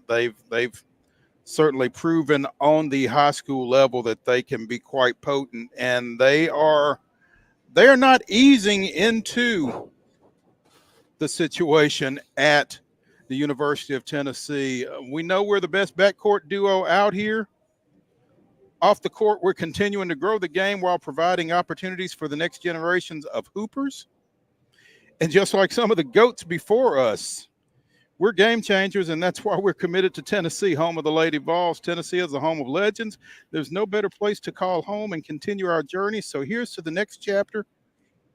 they've certainly proven on the high school level that they can be quite potent, and they're not easing into the situation at the University of Tennessee. We know we're the best backcourt duo out here. Off the court, we're continuing to grow the game while providing opportunities for the next generations of hoopers. And just like some of the GOATs before us, we're game changers, and that's why we're committed to Tennessee, home of the Lady Vols. Tennessee is the home of legends. There's no better place to call home and continue our journey. So here's to the next chapter.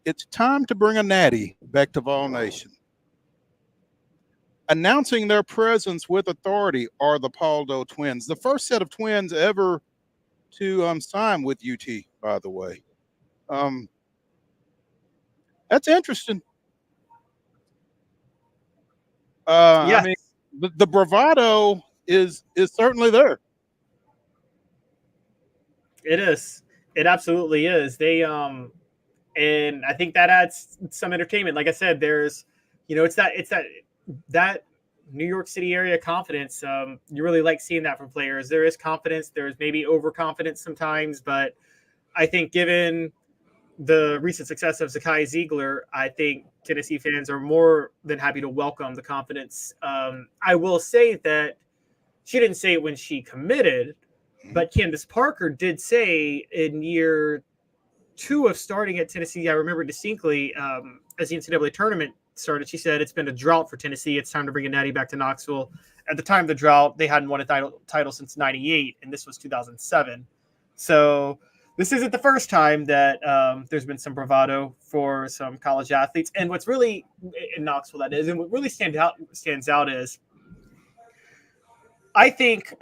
It's time to bring a natty back to Vol Nation. Announcing their presence with authority are the Paldo twins, the first set of twins ever to sign with UT, by the way. That's interesting. Yes. I mean, the bravado is certainly there. It is. It absolutely is. They and I think that adds some entertainment. Like I said, there's, it's that New York City area confidence. You really like seeing that from players. There is confidence. There's maybe overconfidence sometimes, but I think given the recent success of Zakai Ziegler, I think Tennessee fans are more than happy to welcome the confidence. I will say that she didn't say it when she committed, but Candace Parker did say in year 2 of starting at Tennessee, I remember distinctly, as the NCAA tournament started, she said, it's been a drought for Tennessee. It's time to bring a natty back to Knoxville. At the time of the drought, they hadn't won a title since 98, and this was 2007. So this isn't the first time that there's been some bravado for some college athletes. And what's really in Knoxville, that is, and what really stands out is, I think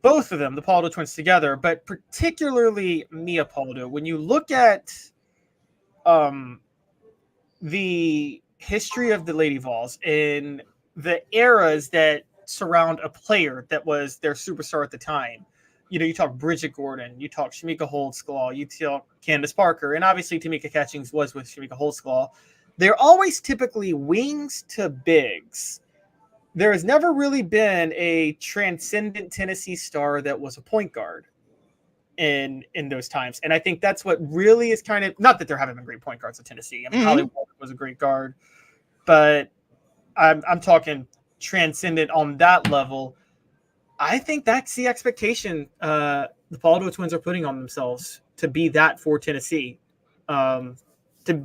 both of them, the Paldo twins together, but particularly Mia Paldo, when you look at the history of the Lady Vols and the eras that surround a player that was their superstar at the time, you talk Bridget Gordon, you talk Shamika Holdsclaw, you talk Candace Parker, and obviously Tamika Catchings was with Shamika Holdsclaw. They're always typically wings to bigs. There has never really been a transcendent Tennessee star that was a point guard in those times. And I think that's what really is kind of, not that there haven't been great point guards at Tennessee. I mean, Holly Walker was a great guard, but I'm talking transcendent on that level. I think that's the expectation the Paldo twins are putting on themselves, to be that for Tennessee, to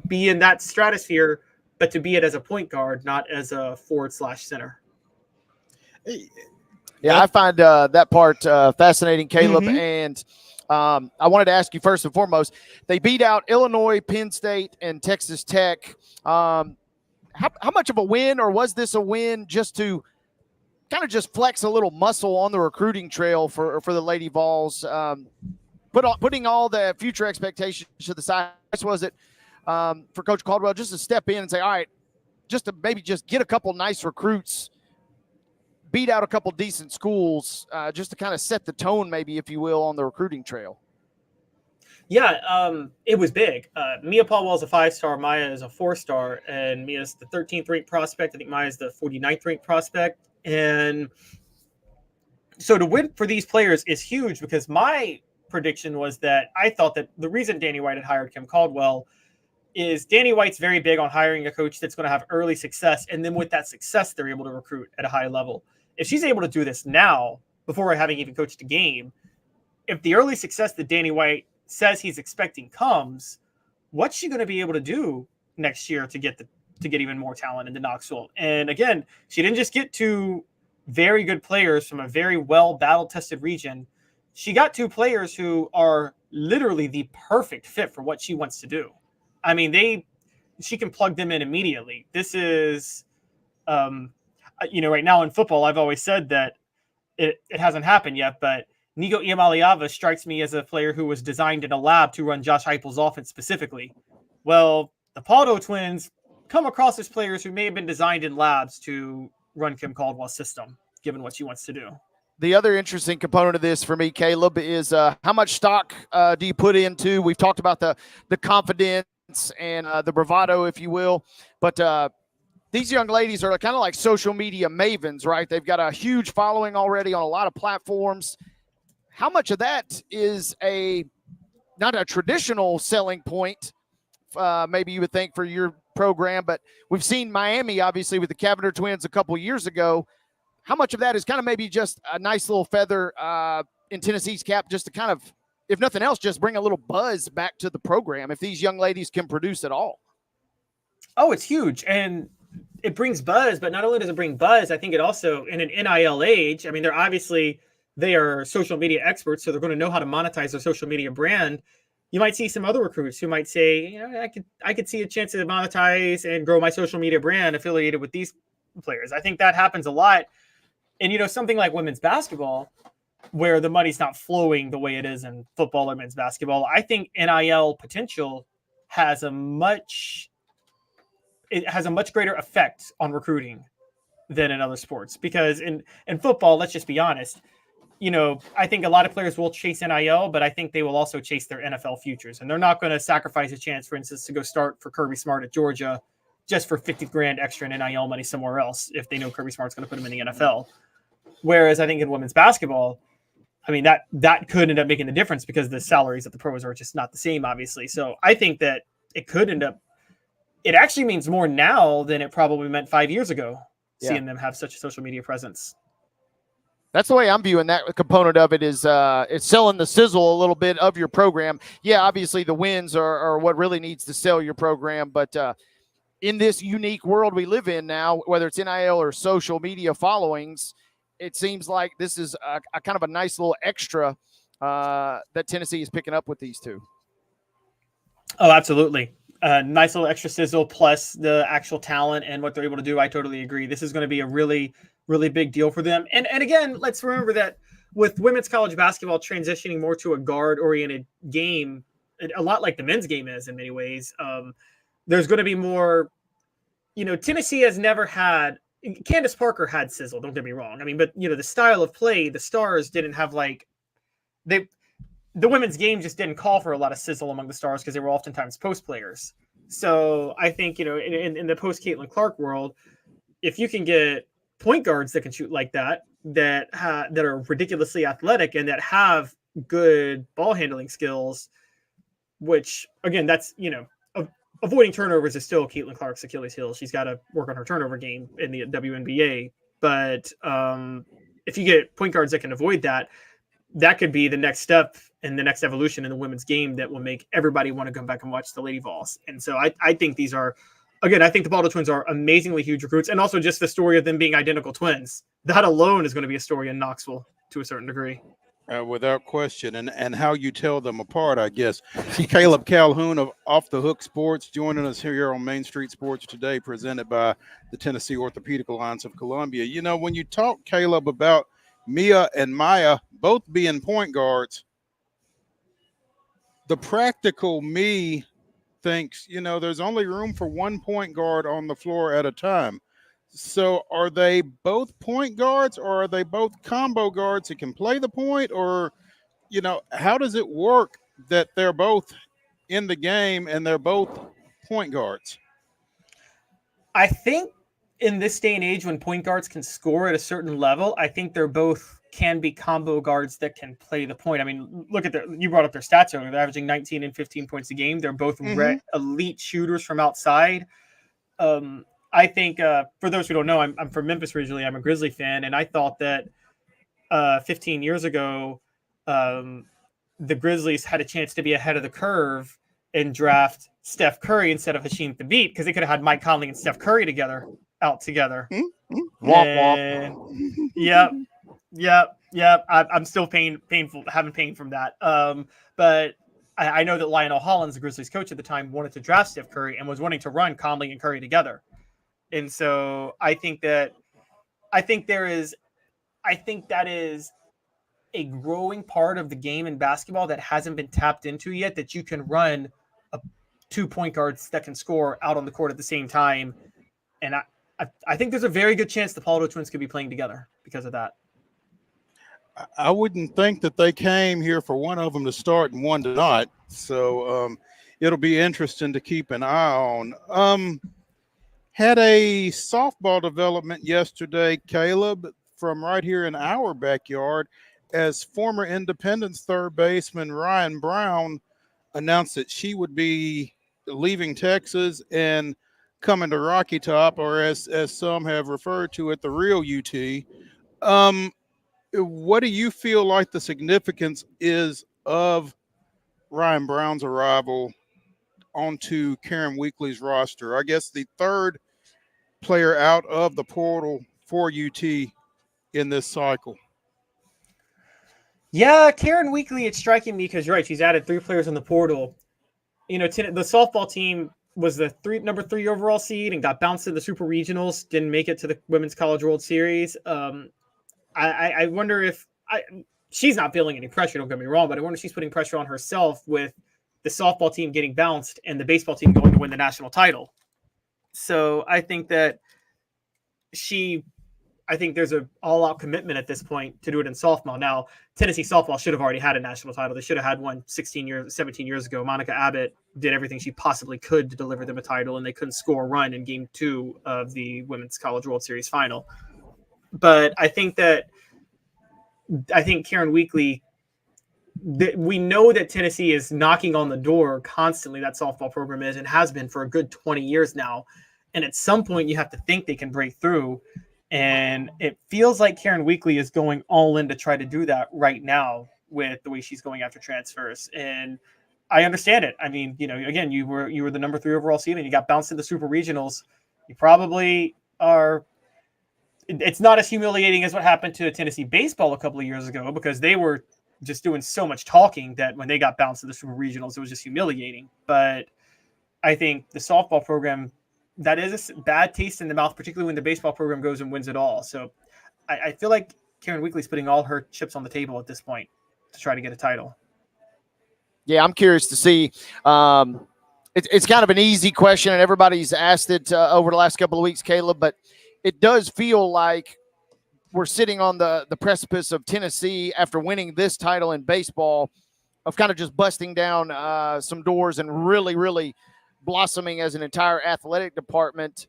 be in that stratosphere, but to be it as a point guard, not as a forward/center. Yeah, I find that part fascinating, Caleb. And I wanted to ask you first and foremost, they beat out Illinois, Penn State, and Texas Tech. How much of a win, or was this a win just to kind of just flex a little muscle on the recruiting trail for the Lady Vols, putting all the future expectations to the side? Was it for Coach Caldwell just to step in and say, all right, just to maybe just get a couple nice recruits, beat out a couple decent schools, just to kind of set the tone, maybe, if you will, on the recruiting trail? Yeah, it was big. Mia Palwell is a 5-star. Maya is a 4-star. And Mia's the 13th ranked prospect. I think Maya's the 49th ranked prospect. And so to win for these players is huge, because my prediction was that I thought that the reason Danny White had hired Kim Caldwell is Danny White's very big on hiring a coach that's going to have early success. And then with that success, they're able to recruit at a high level. If she's able to do this now, before having even coached a game, if the early success that Danny White says he's expecting comes, what's she going to be able to do next year to get even more talent into Knoxville? And again, she didn't just get 2 very good players from a very well battle-tested region. She got 2 players who are literally the perfect fit for what she wants to do. I mean, she can plug them in immediately. This is, right now in football, I've always said that it hasn't happened yet, but Nigo Iamaleava strikes me as a player who was designed in a lab to run Josh Heupel's offense specifically. Well, the Paldo twins come across as players who may have been designed in labs to run Kim Caldwell's system, given what she wants to do. The other interesting component of this for me, Caleb, is how much stock do you put into? We've talked about the confidence and the bravado, if you will, but these young ladies are kind of like social media mavens, right? They've got a huge following already on a lot of platforms. How much of that is not a traditional selling point, maybe you would think, for your program, but we've seen Miami, obviously, with the Cavender twins a couple years ago. How much of that is kind of maybe just a nice little feather in Tennessee's cap, just to kind of, if nothing else, just bring a little buzz back to the program if these young ladies can produce at all? Oh, it's huge. And it brings buzz, but not only does it bring buzz, I think it also, in an NIL age, I mean, they are social media experts, so they're going to know how to monetize their social media brand. You might see some other recruits who might say, I could see a chance to monetize and grow my social media brand affiliated with these players. I think that happens a lot. And, something like women's basketball, where the money's not flowing the way it is in football or men's basketball, I think NIL potential has a much greater effect on recruiting than in other sports. Because in football, let's just be honest, I think a lot of players will chase NIL, but I think they will also chase their NFL futures. And they're not going to sacrifice a chance, for instance, to go start for Kirby Smart at Georgia just for $50,000 extra in NIL money somewhere else if they know Kirby Smart's going to put them in the NFL. Whereas I think in women's basketball, I mean, that could end up making the difference because the salaries of the pros are just not the same, obviously. So I think that it could end up, it actually means more now than it probably meant 5 years ago, seeing them have such a social media presence. That's the way I'm viewing that component of it, is it's selling the sizzle a little bit of your program. Yeah, obviously the wins are what really needs to sell your program, but in this unique world we live in now, whether it's NIL or social media followings, it seems like this is a kind of a nice little extra that Tennessee is picking up with these two. Oh, absolutely. Nice little extra sizzle plus the actual talent and what they're able to do. I totally agree. This is going to be a really, really big deal for them. And again, let's remember that with women's college basketball transitioning more to a guard-oriented game, a lot like the men's game is in many ways, there's going to be more, Tennessee has never had, Candace Parker had sizzle, don't get me wrong. I mean, but, the style of play, the Stars didn't have the women's game just didn't call for a lot of sizzle among the Stars because they were oftentimes post players. So I think, in the post Caitlin Clark world, if you can get point guards that can shoot like that are ridiculously athletic and that have good ball handling skills, which again, that's, avoiding turnovers is still Caitlin Clark's Achilles heel. She's got to work on her turnover game in the WNBA. But if you get point guards that can avoid that, that could be the next step and the next evolution in the women's game that will make everybody want to come back and watch the Lady Vols. And so I think these are, again, I think the Baldo twins are amazingly huge recruits. And also just the story of them being identical twins. That alone is going to be a story in Knoxville to a certain degree. Without question, and how you tell them apart, I guess. Caleb Calhoun of Off the Hook Sports joining us here on Main Street Sports today, presented by the Tennessee Orthopedic Alliance of Columbia. When you talk, Caleb, about Mia and Maya both being point guards, the practical me thinks, there's only room for one point guard on the floor at a time. So are they both point guards, or are they both combo guards that can play the point? Or, how does it work that they're both in the game and they're both point guards? I think in this day and age when point guards can score at a certain level, I think they're both can be combo guards that can play the point. I mean, look at you brought up their stats earlier. They're averaging 19 and 15 points a game. They're both elite shooters from outside. I think for those who don't know, I'm from Memphis originally. I'm a Grizzly fan, and I thought that 15 years ago, the Grizzlies had a chance to be ahead of the curve and draft Steph Curry instead of Hasheem Thabeet, because they could have had Mike Conley and Steph Curry out together. Womp womp. Yep. I'm still having pain from that. But I know that Lionel Hollins, the Grizzlies coach at the time, wanted to draft Steph Curry and was wanting to run Conley and Curry together. And so I think that is a growing part of the game in basketball that hasn't been tapped into yet, that you can run a 2 point guards that can score out on the court at the same time. And I think there's a very good chance the Paulo twins could be playing together because of that. I wouldn't think that they came here for one of them to start and one to not. So it'll be interesting to keep an eye on. Had a softball development yesterday, Caleb, from right here in our backyard, as former Independence third baseman Ryan Brown announced that she would be leaving Texas and coming to Rocky Top, or as some have referred to it, the real UT. What do you feel like the significance is of Ryan Brown's arrival onto Karen Weekly's roster? I guess the third player out of the portal for UT in this cycle. Yeah, Karen Weekly, it's striking me because you're right. She's added 3 players in the portal. You know, the softball team was the number 3 overall seed and got bounced in the Super Regionals, didn't make it to the Women's College World Series. I wonder if she's not feeling any pressure, don't get me wrong, but I wonder if she's putting pressure on herself with the softball team getting bounced and the baseball team going to win the national title. So I think that I think there's an all-out commitment at this point to do it in softball. Now, Tennessee softball should have already had a national title. They should have had one 17 years ago. Monica Abbott did everything she possibly could to deliver them a title, and they couldn't score a run in Game 2 of the Women's College World Series final. But I think Karen Weekly, we know that Tennessee is knocking on the door constantly, that softball program is, and has been for a good 20 years now. And at some point, you have to think they can break through. And it feels like Karen Weekly is going all in to try to do that right now with the way she's going after transfers. And I understand it. I mean, you know, again, you were the number 3 overall seed and you got bounced in the Super Regionals. You probably are. It's not as humiliating as what happened to Tennessee baseball a couple of years ago, because they were just doing so much talking that when they got bounced in the Super Regionals, it was just humiliating. But I think the softball program, that is a bad taste in the mouth, particularly when the baseball program goes and wins it all. So I feel like Karen Weekly's putting all her chips on the table at this point to try to get a title. Yeah, I'm curious to see. It's kind of an easy question, and everybody's asked it over the last couple of weeks, Caleb, but it does feel like we're sitting on the precipice of Tennessee, after winning this title in baseball, of kind of just busting down some doors and really, really blossoming as an entire athletic department.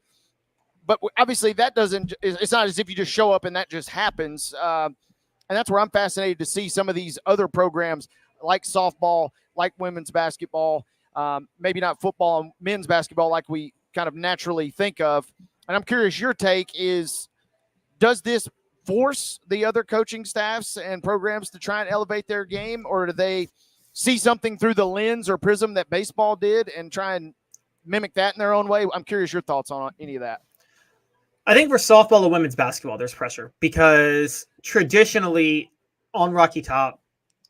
But obviously that it's not as if you just show up and that just happens. And that's where I'm fascinated to see some of these other programs like softball, like women's basketball, maybe not football and men's basketball like we kind of naturally think of. And I'm curious, your take is, does this force the other coaching staffs and programs to try and elevate their game, or do they see something through the lens or prism that baseball did and try and mimic that in their own way? I'm curious your thoughts on any of that. I think for softball and women's basketball, there's pressure because traditionally on Rocky Top,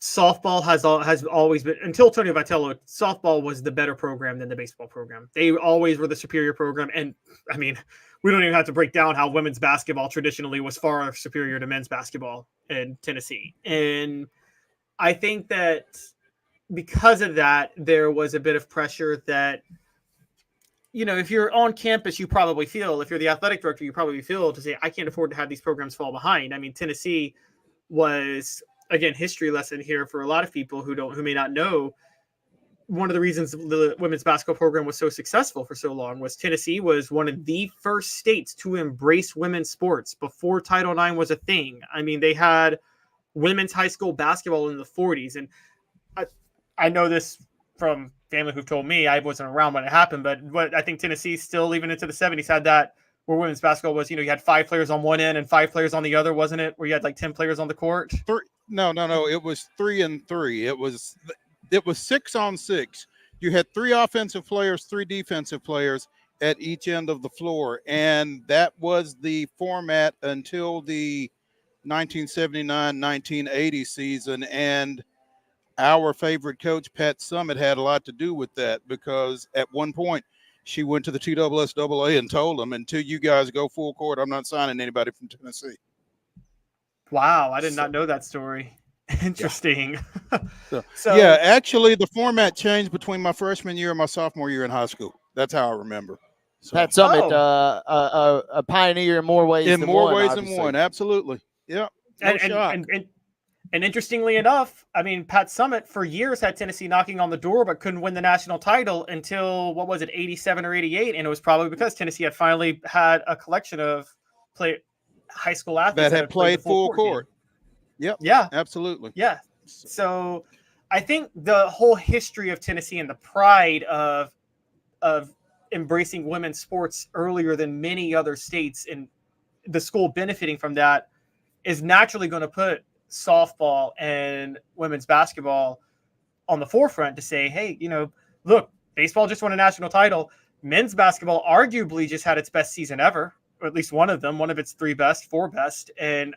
softball has always been, until Tony Vitello, softball was the better program than the baseball program. They always were the superior program. And I mean, we don't even have to break down how women's basketball traditionally was far superior to men's basketball in Tennessee. And I think that because of that, there was a bit of pressure that, you know, if you're on campus, you probably feel, if you're the athletic director, you probably feel to say, I can't afford to have these programs fall behind. I mean, Tennessee was, again, history lesson here for a lot of people who may not know. One of the reasons the women's basketball program was so successful for so long was Tennessee was one of the first states to embrace women's sports before Title IX was a thing. I mean, they had women's high school basketball in the 40s. And I know this from family who've told me, I wasn't around when it happened, but I think Tennessee still, even into the 70s, had that where women's basketball was, you know, you had 5 players on one end and 5 players on the other, wasn't it? Where you had like 10 players on the court? No. It was 3 and 3. It was 6 on 6. You had 3 offensive players, 3 defensive players at each end of the floor. And that was the format until the 1979-1980 season. And our favorite coach, Pat Summitt, had a lot to do with that, because at one point she went to the TSSAA and told them, until you guys go full court, I'm not signing anybody from Tennessee. Wow, I did not know that story. Interesting. So, yeah, actually, the format changed between my freshman year and my sophomore year in high school. That's how I remember. So, Pat Summitt, a pioneer in more ways in than more one. ways Obviously. than one, absolutely. Yeah, no shock. And interestingly enough, I mean, Pat Summitt for years had Tennessee knocking on the door, but couldn't win the national title until, what was it, 87 or 88? And it was probably because Tennessee had finally had a collection of high school athletes that had played full court. Yep. Yeah. Absolutely. Yeah. So I think the whole history of Tennessee and the pride of embracing women's sports earlier than many other states, and the school benefiting from that, is naturally going to put softball and women's basketball on the forefront to say, hey, look, baseball just won a national title. Men's basketball arguably just had its best season ever, or at least one of its four best. And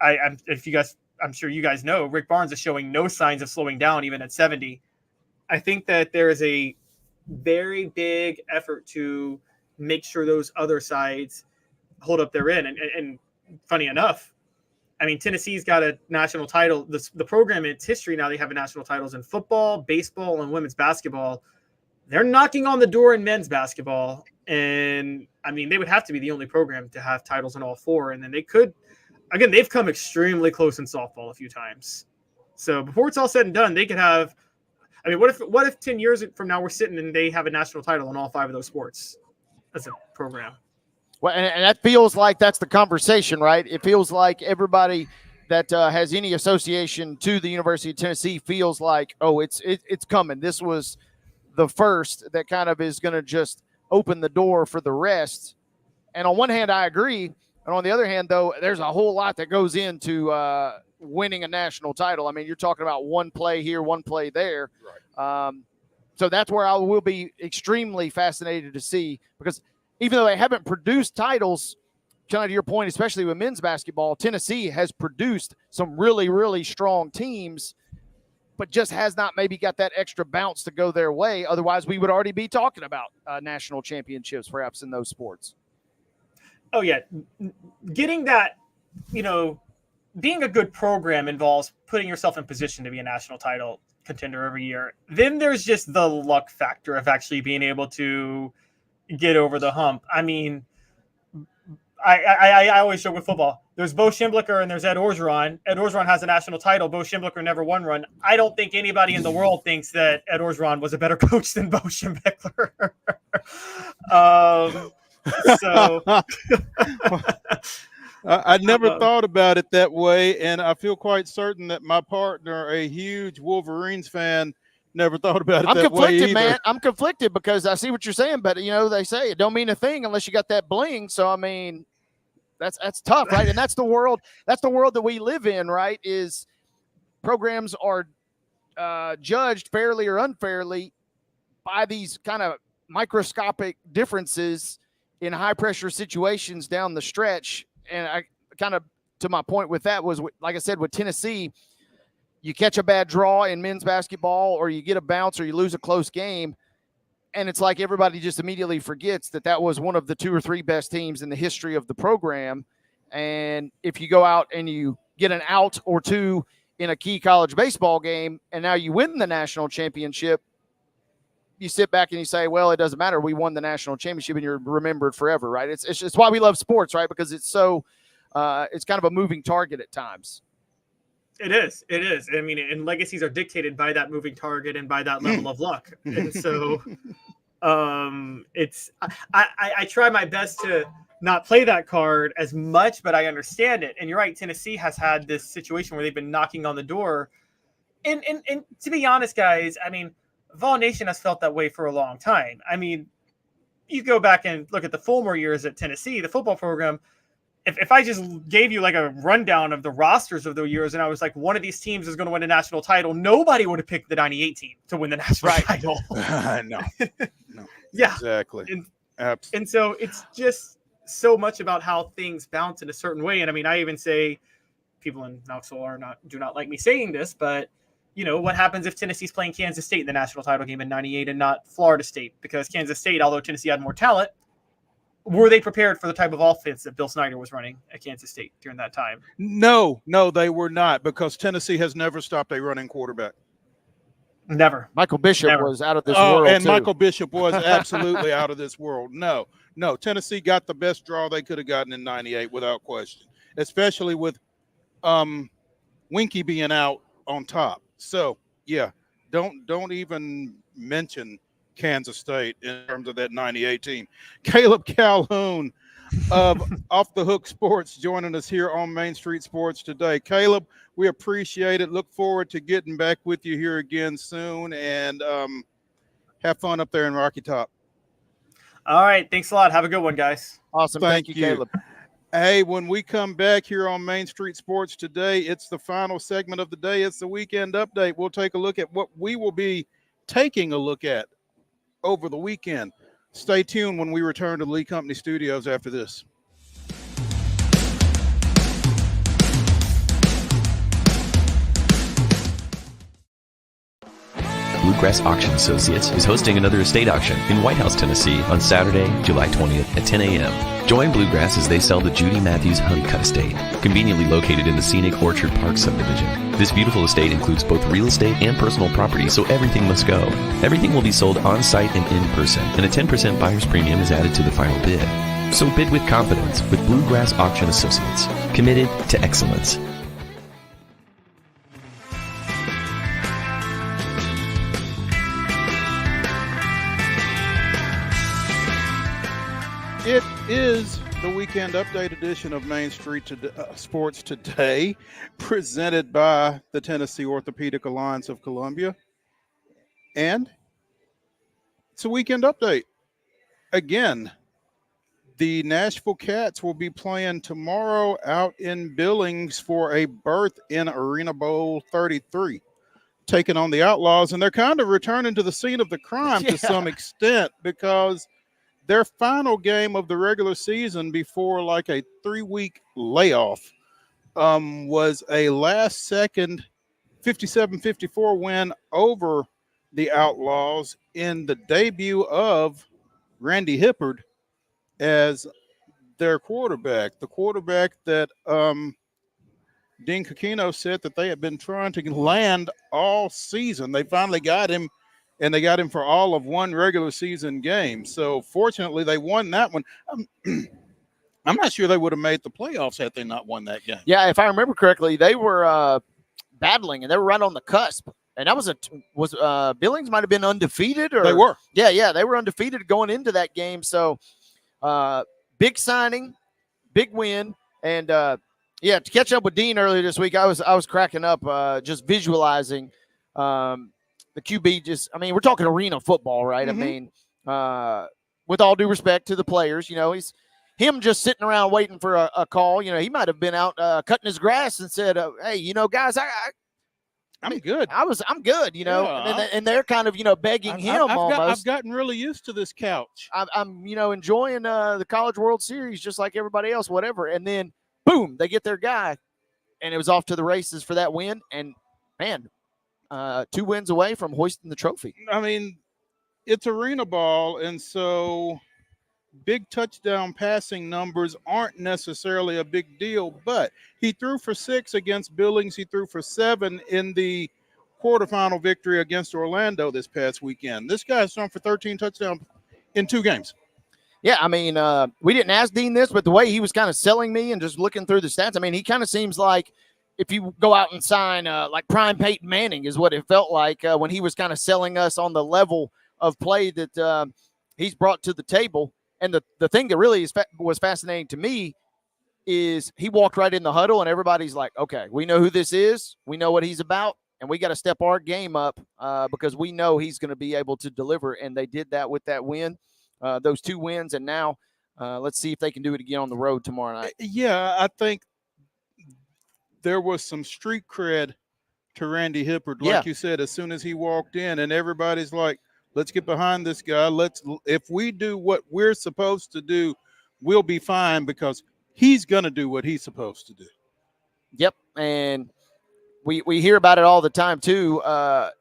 I'm sure you guys know, Rick Barnes is showing no signs of slowing down even at 70. I think that there is a very big effort to make sure those other sides hold up their end. And funny enough, I mean, Tennessee's got a national title. The program in its history now, they have national titles in football, baseball, and women's basketball. They're knocking on the door in men's basketball. And, I mean, they would have to be the only program to have titles in all four. And then they could – again, they've come extremely close in softball a few times. So before it's all said and done, they could have – I mean, what if 10 years from now we're sitting and they have a national title in all five of those sports as a program? Well, and that feels like that's the conversation, right? It feels like everybody that has any association to the University of Tennessee feels like, oh, it's coming. This was the first that kind of is going to just open the door for the rest. And on one hand, I agree. And on the other hand, though, there's a whole lot that goes into winning a national title. I mean, you're talking about one play here, one play there. Right. So that's where I will be extremely fascinated to see, because even though they haven't produced titles, kind of to your point, especially with men's basketball, Tennessee has produced some really, really strong teams, but just has not maybe got that extra bounce to go their way. Otherwise, we would already be talking about national championships perhaps in those sports. Oh, yeah. Getting that, being a good program involves putting yourself in position to be a national title contender every year. Then there's just the luck factor of actually being able to get over the hump. I mean, I always joke with football. There's Bo Schembechler and there's Ed Orgeron. Ed Orgeron has a national title. Bo Schembechler never won one. I don't think anybody in the world thinks that Ed Orgeron was a better coach than Bo Schembechler. So I never thought about it that way, and I feel quite certain that my partner, a huge Wolverines fan, never thought about it that way. I'm conflicted, either. man. I'm conflicted because I see what you're saying, but they say it don't mean a thing unless you got that bling. So I mean, that's tough, right? And that's the world. That's the world that we live in, right? Is programs are judged fairly or unfairly by these kind of microscopic differences in high pressure situations down the stretch. And I kind of, to my point with that was, like I said, with Tennessee, you catch a bad draw in men's basketball, or you get a bounce, or you lose a close game, and it's like everybody just immediately forgets that was one of the 2 or 3 best teams in the history of the program. And if you go out and you get an out or two in a key college baseball game, and now you win the national championship, you sit back and you say, well, it doesn't matter. We won the national championship, and you're remembered forever, right? It's why we love sports, right? Because it's so it's kind of a moving target at times. It is. I mean, and legacies are dictated by that moving target and by that level of luck. And so I try my best to not play that card as much, but I understand it. And you're right. Tennessee has had this situation where they've been knocking on the door. And to be honest, guys, I mean, Vol Nation has felt that way for a long time. I mean, you go back and look at the Fulmer years at Tennessee, the football program. If I just gave you like a rundown of the rosters of the years and I was like, one of these teams is going to win a national title, nobody would have picked the 98 team to win the national title. No. Yeah. Exactly. And so it's just so much about how things bounce in a certain way. And I mean, I even say, people in Knoxville do not like me saying this, but what happens if Tennessee's playing Kansas State in the national title game in '98 and not Florida State? Because Kansas State, although Tennessee had more talent, were they prepared for the type of offense that Bill Snyder was running at Kansas State during that time? No, they were not, because Tennessee has never stopped a running quarterback. Never. Michael Bishop was out of this world. And too. Michael Bishop was absolutely out of this world. No, Tennessee got the best draw they could have gotten in '98 without question, especially with Winky being out on top. So yeah, don't even mention Kansas State in terms of that '98 team. Caleb Calhoun of Off the Hook Sports joining us here on Main Street Sports today. Caleb, we appreciate it. Look forward to getting back with you here again soon, and have fun up there in Rocky Top. All right. Thanks a lot. Have a good one, guys. Awesome. Thank you, Caleb. Hey, when we come back here on Main Street Sports today, it's the final segment of the day. It's the weekend update. We'll take a look at what we will be taking a look at over the weekend. Stay tuned when we return to the Lee Company Studios after this. Bluegrass Auction Associates is hosting another estate auction in White House, Tennessee on Saturday, July 20th at 10 a.m. Join Bluegrass as they sell the Judy Matthews Honeycutt Estate, conveniently located in the scenic Orchard Park subdivision. This beautiful estate includes both real estate and personal property, so everything must go. Everything will be sold on-site and in person, and a 10% buyer's premium is added to the final bid. So bid with confidence with Bluegrass Auction Associates, committed to excellence. It is the weekend update edition of Main Street Sports Today, presented by the Tennessee Orthopedic Alliance of Columbia. And it's a weekend update. Again, the Nashville Cats will be playing tomorrow out in Billings for a berth in Arena Bowl 33, taking on the Outlaws. And they're kind of returning to the scene of the crime to some extent, because their final game of the regular season before like a 3-week layoff was a last-second 57-54 win over the Outlaws in the debut of Randy Hippard as their quarterback. The quarterback that Dean Kikino said that they had been trying to land all season. They finally got him, and they got him for all of one regular season game. So fortunately, they won that one. I'm not sure they would have made the playoffs had they not won that game. Yeah, if I remember correctly, they were battling, and they were right on the cusp. And that was Billings might have been undefeated, or they were. Yeah, they were undefeated going into that game. So big signing, big win, and to catch up with Dean earlier this week, I was cracking up just visualizing. The QB we're talking arena football, right? Mm-hmm. I mean, with all due respect to the players, he's him just sitting around waiting for a call. He might have been out cutting his grass and said, hey, guys, I'm good. I'm good, and they're kind of, begging him almost. I've gotten really used to this couch. I'm enjoying the College World Series just like everybody else, whatever. And then, boom, they get their guy, and it was off to the races for that win. And, man, 2 wins away from hoisting the trophy. I mean, it's arena ball, and so big touchdown passing numbers aren't necessarily a big deal, but he threw for 6 against Billings. He threw for 7 in the quarterfinal victory against Orlando this past weekend. This guy's thrown for 13 touchdowns in 2 games. Yeah, I mean, we didn't ask Dean this, but the way he was kind of selling me and just looking through the stats, I mean, he kind of seems like if you go out and sign like prime Peyton Manning is what it felt like when he was kind of selling us on the level of play that he's brought to the table. And the thing that really was fascinating to me is he walked right in the huddle, and everybody's like, okay, we know who this is. We know what he's about, and we got to step our game up because we know he's going to be able to deliver. And they did that with that win, those 2 wins. And now let's see if they can do it again on the road tomorrow night. Yeah, I think there was some street cred to Randy Hippard, like you said, as soon as he walked in, and everybody's like, let's get behind this guy. If we do what we're supposed to do, we'll be fine, because he's going to do what he's supposed to do. Yep. And we hear about it all the time too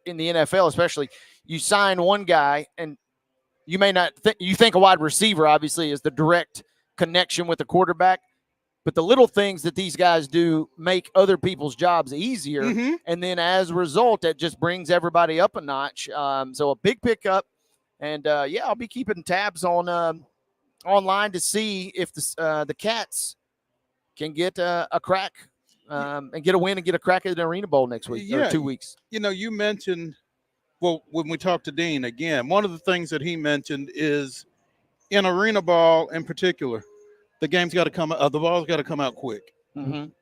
in the NFL, especially. You sign one guy, and you may not you think a wide receiver obviously is the direct connection with the quarterback, but the little things that these guys do make other people's jobs easier, and then as a result, that just brings everybody up a notch. So a big pickup, and I'll be keeping tabs on online to see if the Cats can get a crack and get a win and get a crack at the Arena Bowl next week or 2 weeks. You mentioned, well, when we talked to Dean again, one of the things that he mentioned is in Arena Ball in particular, the game's got to come, the ball's got to come out quick.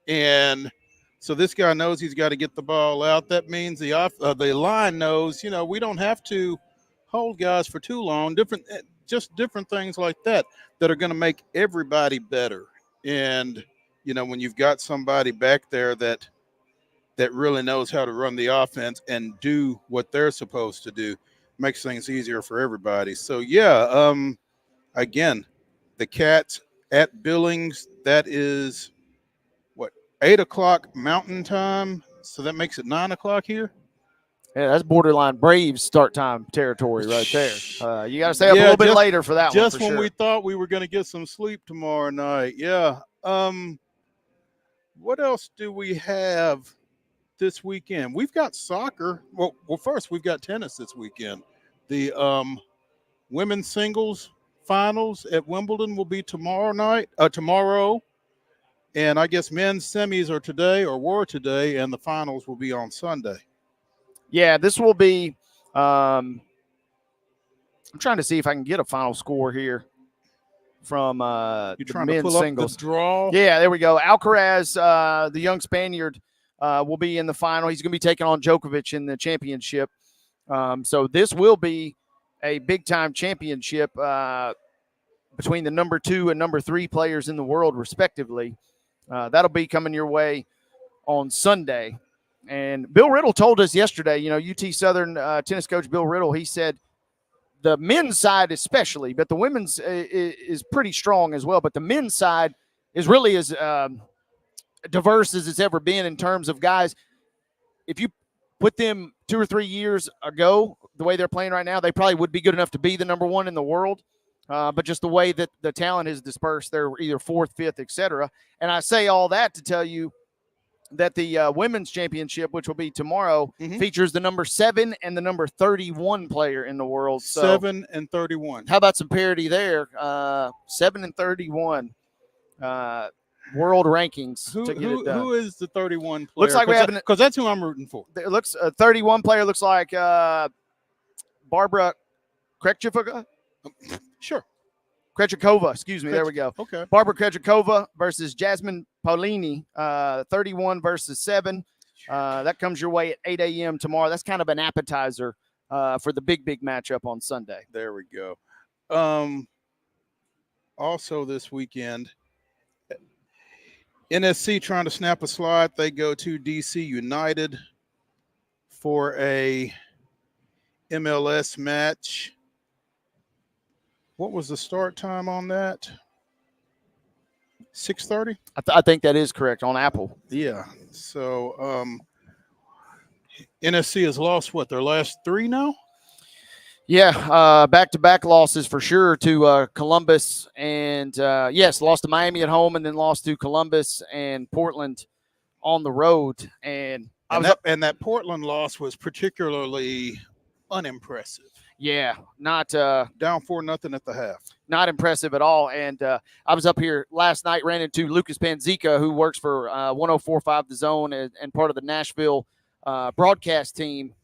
And so this guy knows he's got to get the ball out. That means the line knows, we don't have to hold guys for too long. Different things like that are going to make everybody better. And when you've got somebody back there that really knows how to run the offense and do what they're supposed to do, makes things easier for everybody. So again, the Cats at Billings, that is 8:00 Mountain Time. So that makes it 9:00 here. Yeah, that's borderline Braves start time territory right there. You got to stay up a little bit later for that one. Just when we thought we were going to get some sleep tomorrow night. Yeah. What else do we have this weekend? We've got soccer. Well, first we've got tennis this weekend. The women's singles finals at Wimbledon will be tomorrow. And I guess men's semis are today or were today, and the finals will be on Sunday. Yeah, this will be I'm trying to see if I can get a final score here from you trying men's to pull singles. Up the draw? Yeah, there we go. Alcaraz, the young Spaniard, will be in the final. He's going to be taking on Djokovic in the championship. So this will be a big-time championship between the number 2 and number 3 players in the world, respectively. That'll be coming your way on Sunday. And Bill Riddle told us yesterday, UT Southern tennis coach Bill Riddle, he said the men's side especially, but the women's is pretty strong as well. But the men's side is really as diverse as it's ever been in terms of guys. If you put them 2 or 3 years ago, the way they're playing right now, they probably would be good enough to be the number 1 in the world. But just the way that the talent is dispersed, they're either 4th, 5th, etc. And I say all that to tell you that the women's championship, which will be tomorrow, features the number 7 and the number 31 player in the world. So 7 and 31. How about some parity there? 7 and 31 world rankings to get it done. Who is the 31 player? Looks like we have because that's who I'm rooting for. It looks 31 player looks like Barbara Krejcikova. Sure. Krejcikova, excuse me. There we go. Okay. Barbara Krejcikova versus Jasmine Paolini, 31 versus 7. That comes your way at 8 a.m. tomorrow. That's kind of an appetizer for the big matchup on Sunday. There we go. Also this weekend, NSC trying to snap a slide. They go to DC United for a MLS match. What was the start time on that? 6:30? I think that is correct on Apple. Yeah. So NSC has lost their last 3 now? Yeah, back-to-back losses for sure to Columbus and lost to Miami at home and then lost to Columbus and Portland on the road. And that Portland loss was particularly unimpressive. Yeah, not down 4-0 at the half. Not impressive at all. And I was up here last night, ran into Lucas Panzica, who works for 104.5 The Zone and part of the Nashville broadcast team.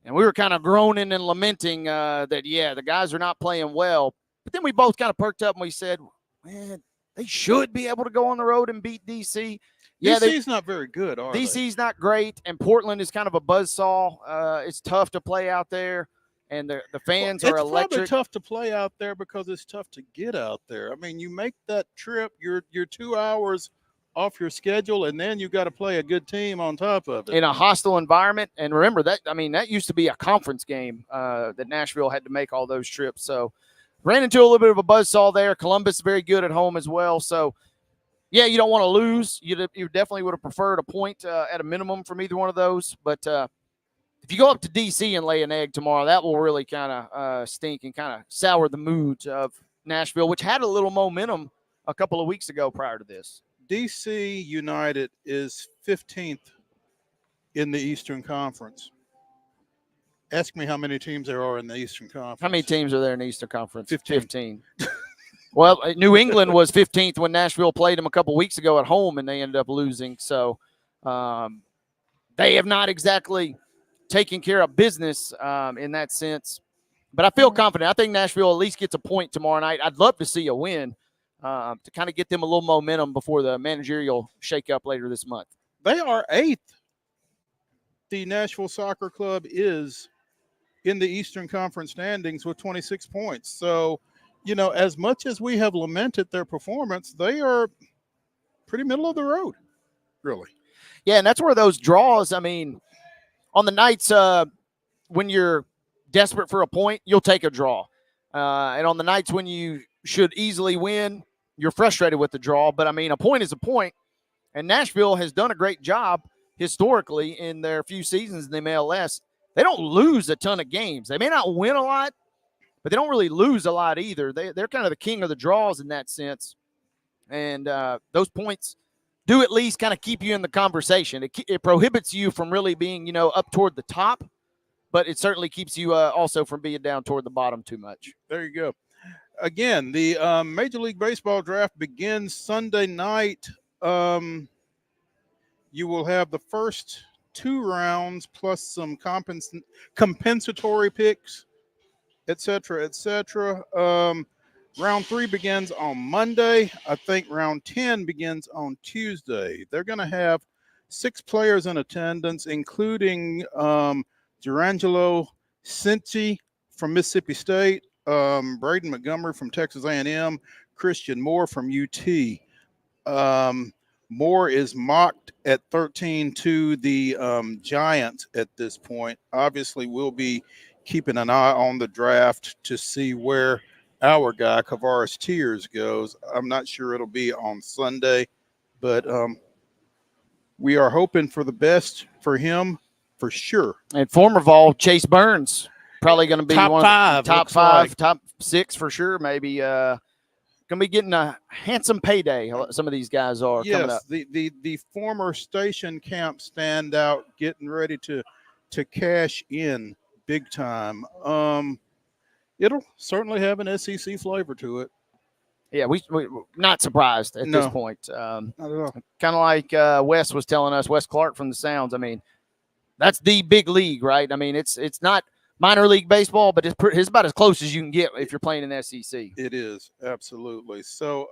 And we were kind of groaning and lamenting that, the guys are not playing well. But then we both kind of perked up and we said, man, they should be able to go on the road and beat DC. Yeah, DC's not very good, are they? DC's not great, and Portland is kind of a buzzsaw. It's tough to play out there. And the fans are electric. It's probably tough to play out there because it's tough to get out there. I mean, you make that trip, you're 2 hours off your schedule, and then you got to play a good team on top of it. In a hostile environment. And remember, that used to be a conference game that Nashville had to make all those trips. So ran into a little bit of a buzzsaw there. Columbus very good at home as well. So yeah, you don't want to lose. You definitely would have preferred a point at a minimum from either one of those. But if you go up to D.C. and lay an egg tomorrow, that will really kind of stink and kind of sour the mood of Nashville, which had a little momentum a couple of weeks ago prior to this. D.C. United is 15th in the Eastern Conference. Ask me how many teams there are in the Eastern Conference. How many teams are there in the Eastern Conference? 15. Well, New England was 15th when Nashville played them a couple weeks ago at home, and they ended up losing. So they have not exactly taken care of business in that sense. But I feel confident. I think Nashville at least gets a point tomorrow night. I'd love to see a win to kind of get them a little momentum before the managerial shakeup later this month. They are 8th. The Nashville Soccer Club is in the Eastern Conference standings with 26 points. So, you know, as much as we have lamented their performance, they are pretty middle of the road, really. Yeah, and that's where those draws, I mean, on the nights when you're desperate for a point, you'll take a draw. And on the nights when you should easily win, you're frustrated with the draw. But, I mean, a point is a point. And Nashville has done a great job historically in their few seasons in the MLS. They don't lose a ton of games. They may not win a lot, but they don't really lose a lot either. They're kind of the king of the draws in that sense. And those points do at least kind of keep you in the conversation. It prohibits you from really being, you know, up toward the top, but it certainly keeps you also from being down toward the bottom too much. There you go. Again, the Major League Baseball draft begins Sunday night. You will have the first 2 rounds plus some compensatory picks, et cetera, et cetera. Round 3 begins on Monday. I think round 10 begins on Tuesday. They're going to have 6 players in attendance, including Durangelo Cinci from Mississippi State, Braden Montgomery from Texas A&M, Christian Moore from UT. Moore is mocked at 13 to the Giants at this point. Obviously, we'll be keeping an eye on the draft to see where our guy, Kavaris Tears, goes. I'm not sure it'll be on Sunday, but we are hoping for the best for him for sure. And former Vol, Chase Burns, probably going to be top 5, top 5, top 6 for sure, maybe. Going to be getting a handsome payday. Some of these guys are coming up. The former station camp standout getting ready to cash in big time. It'll certainly have an SEC flavor to it. Yeah, we're not surprised at this point. Not at all. Kind of like Wes was telling us, Wes Clark from the Sounds. I mean, that's the big league, right? I mean, it's not minor league baseball, but it's about as close as you can get if you're playing in the SEC. It is, absolutely. So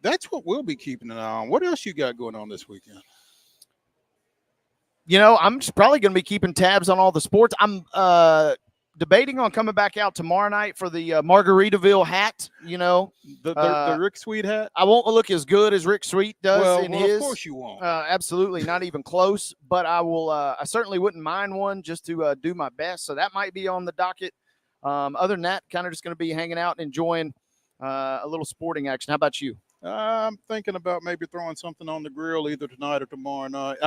that's what we'll be keeping an eye on. What else you got going on this weekend? You know, I'm just probably going to be keeping tabs on all the sports. I'm debating on coming back out tomorrow night for the Margaritaville hat, you know. The Rick Sweet hat? I won't look as good as Rick Sweet does in his. Of course you won't. Absolutely, not even close. But I will. I certainly wouldn't mind one just to do my best. So that might be on the docket. Other than that, kind of just going to be hanging out and enjoying a little sporting action. How about you? I'm thinking about maybe throwing something on the grill either tonight or tomorrow night.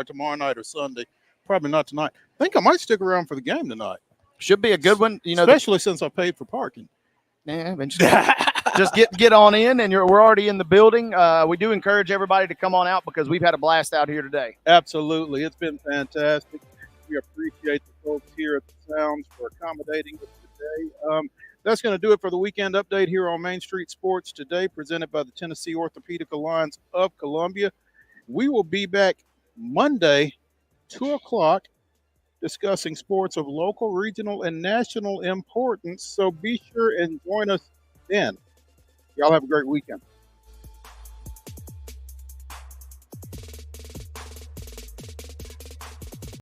Tomorrow night or Sunday. Probably not tonight. I think I might stick around for the game tonight. Should be a good one, you know. Especially since I paid for parking. Yeah, just get on in, and we're already in the building. We do encourage everybody to come on out because we've had a blast out here today. Absolutely, it's been fantastic. We appreciate the folks here at the Sounds for accommodating us today. That's going to do it for the weekend update here on Main Street Sports Today, presented by the Tennessee Orthopedic Alliance of Columbia. We will be back Monday, 2 o'clock. Discussing sports of local, regional, and national importance. So be sure and join us then. Y'all have a great weekend.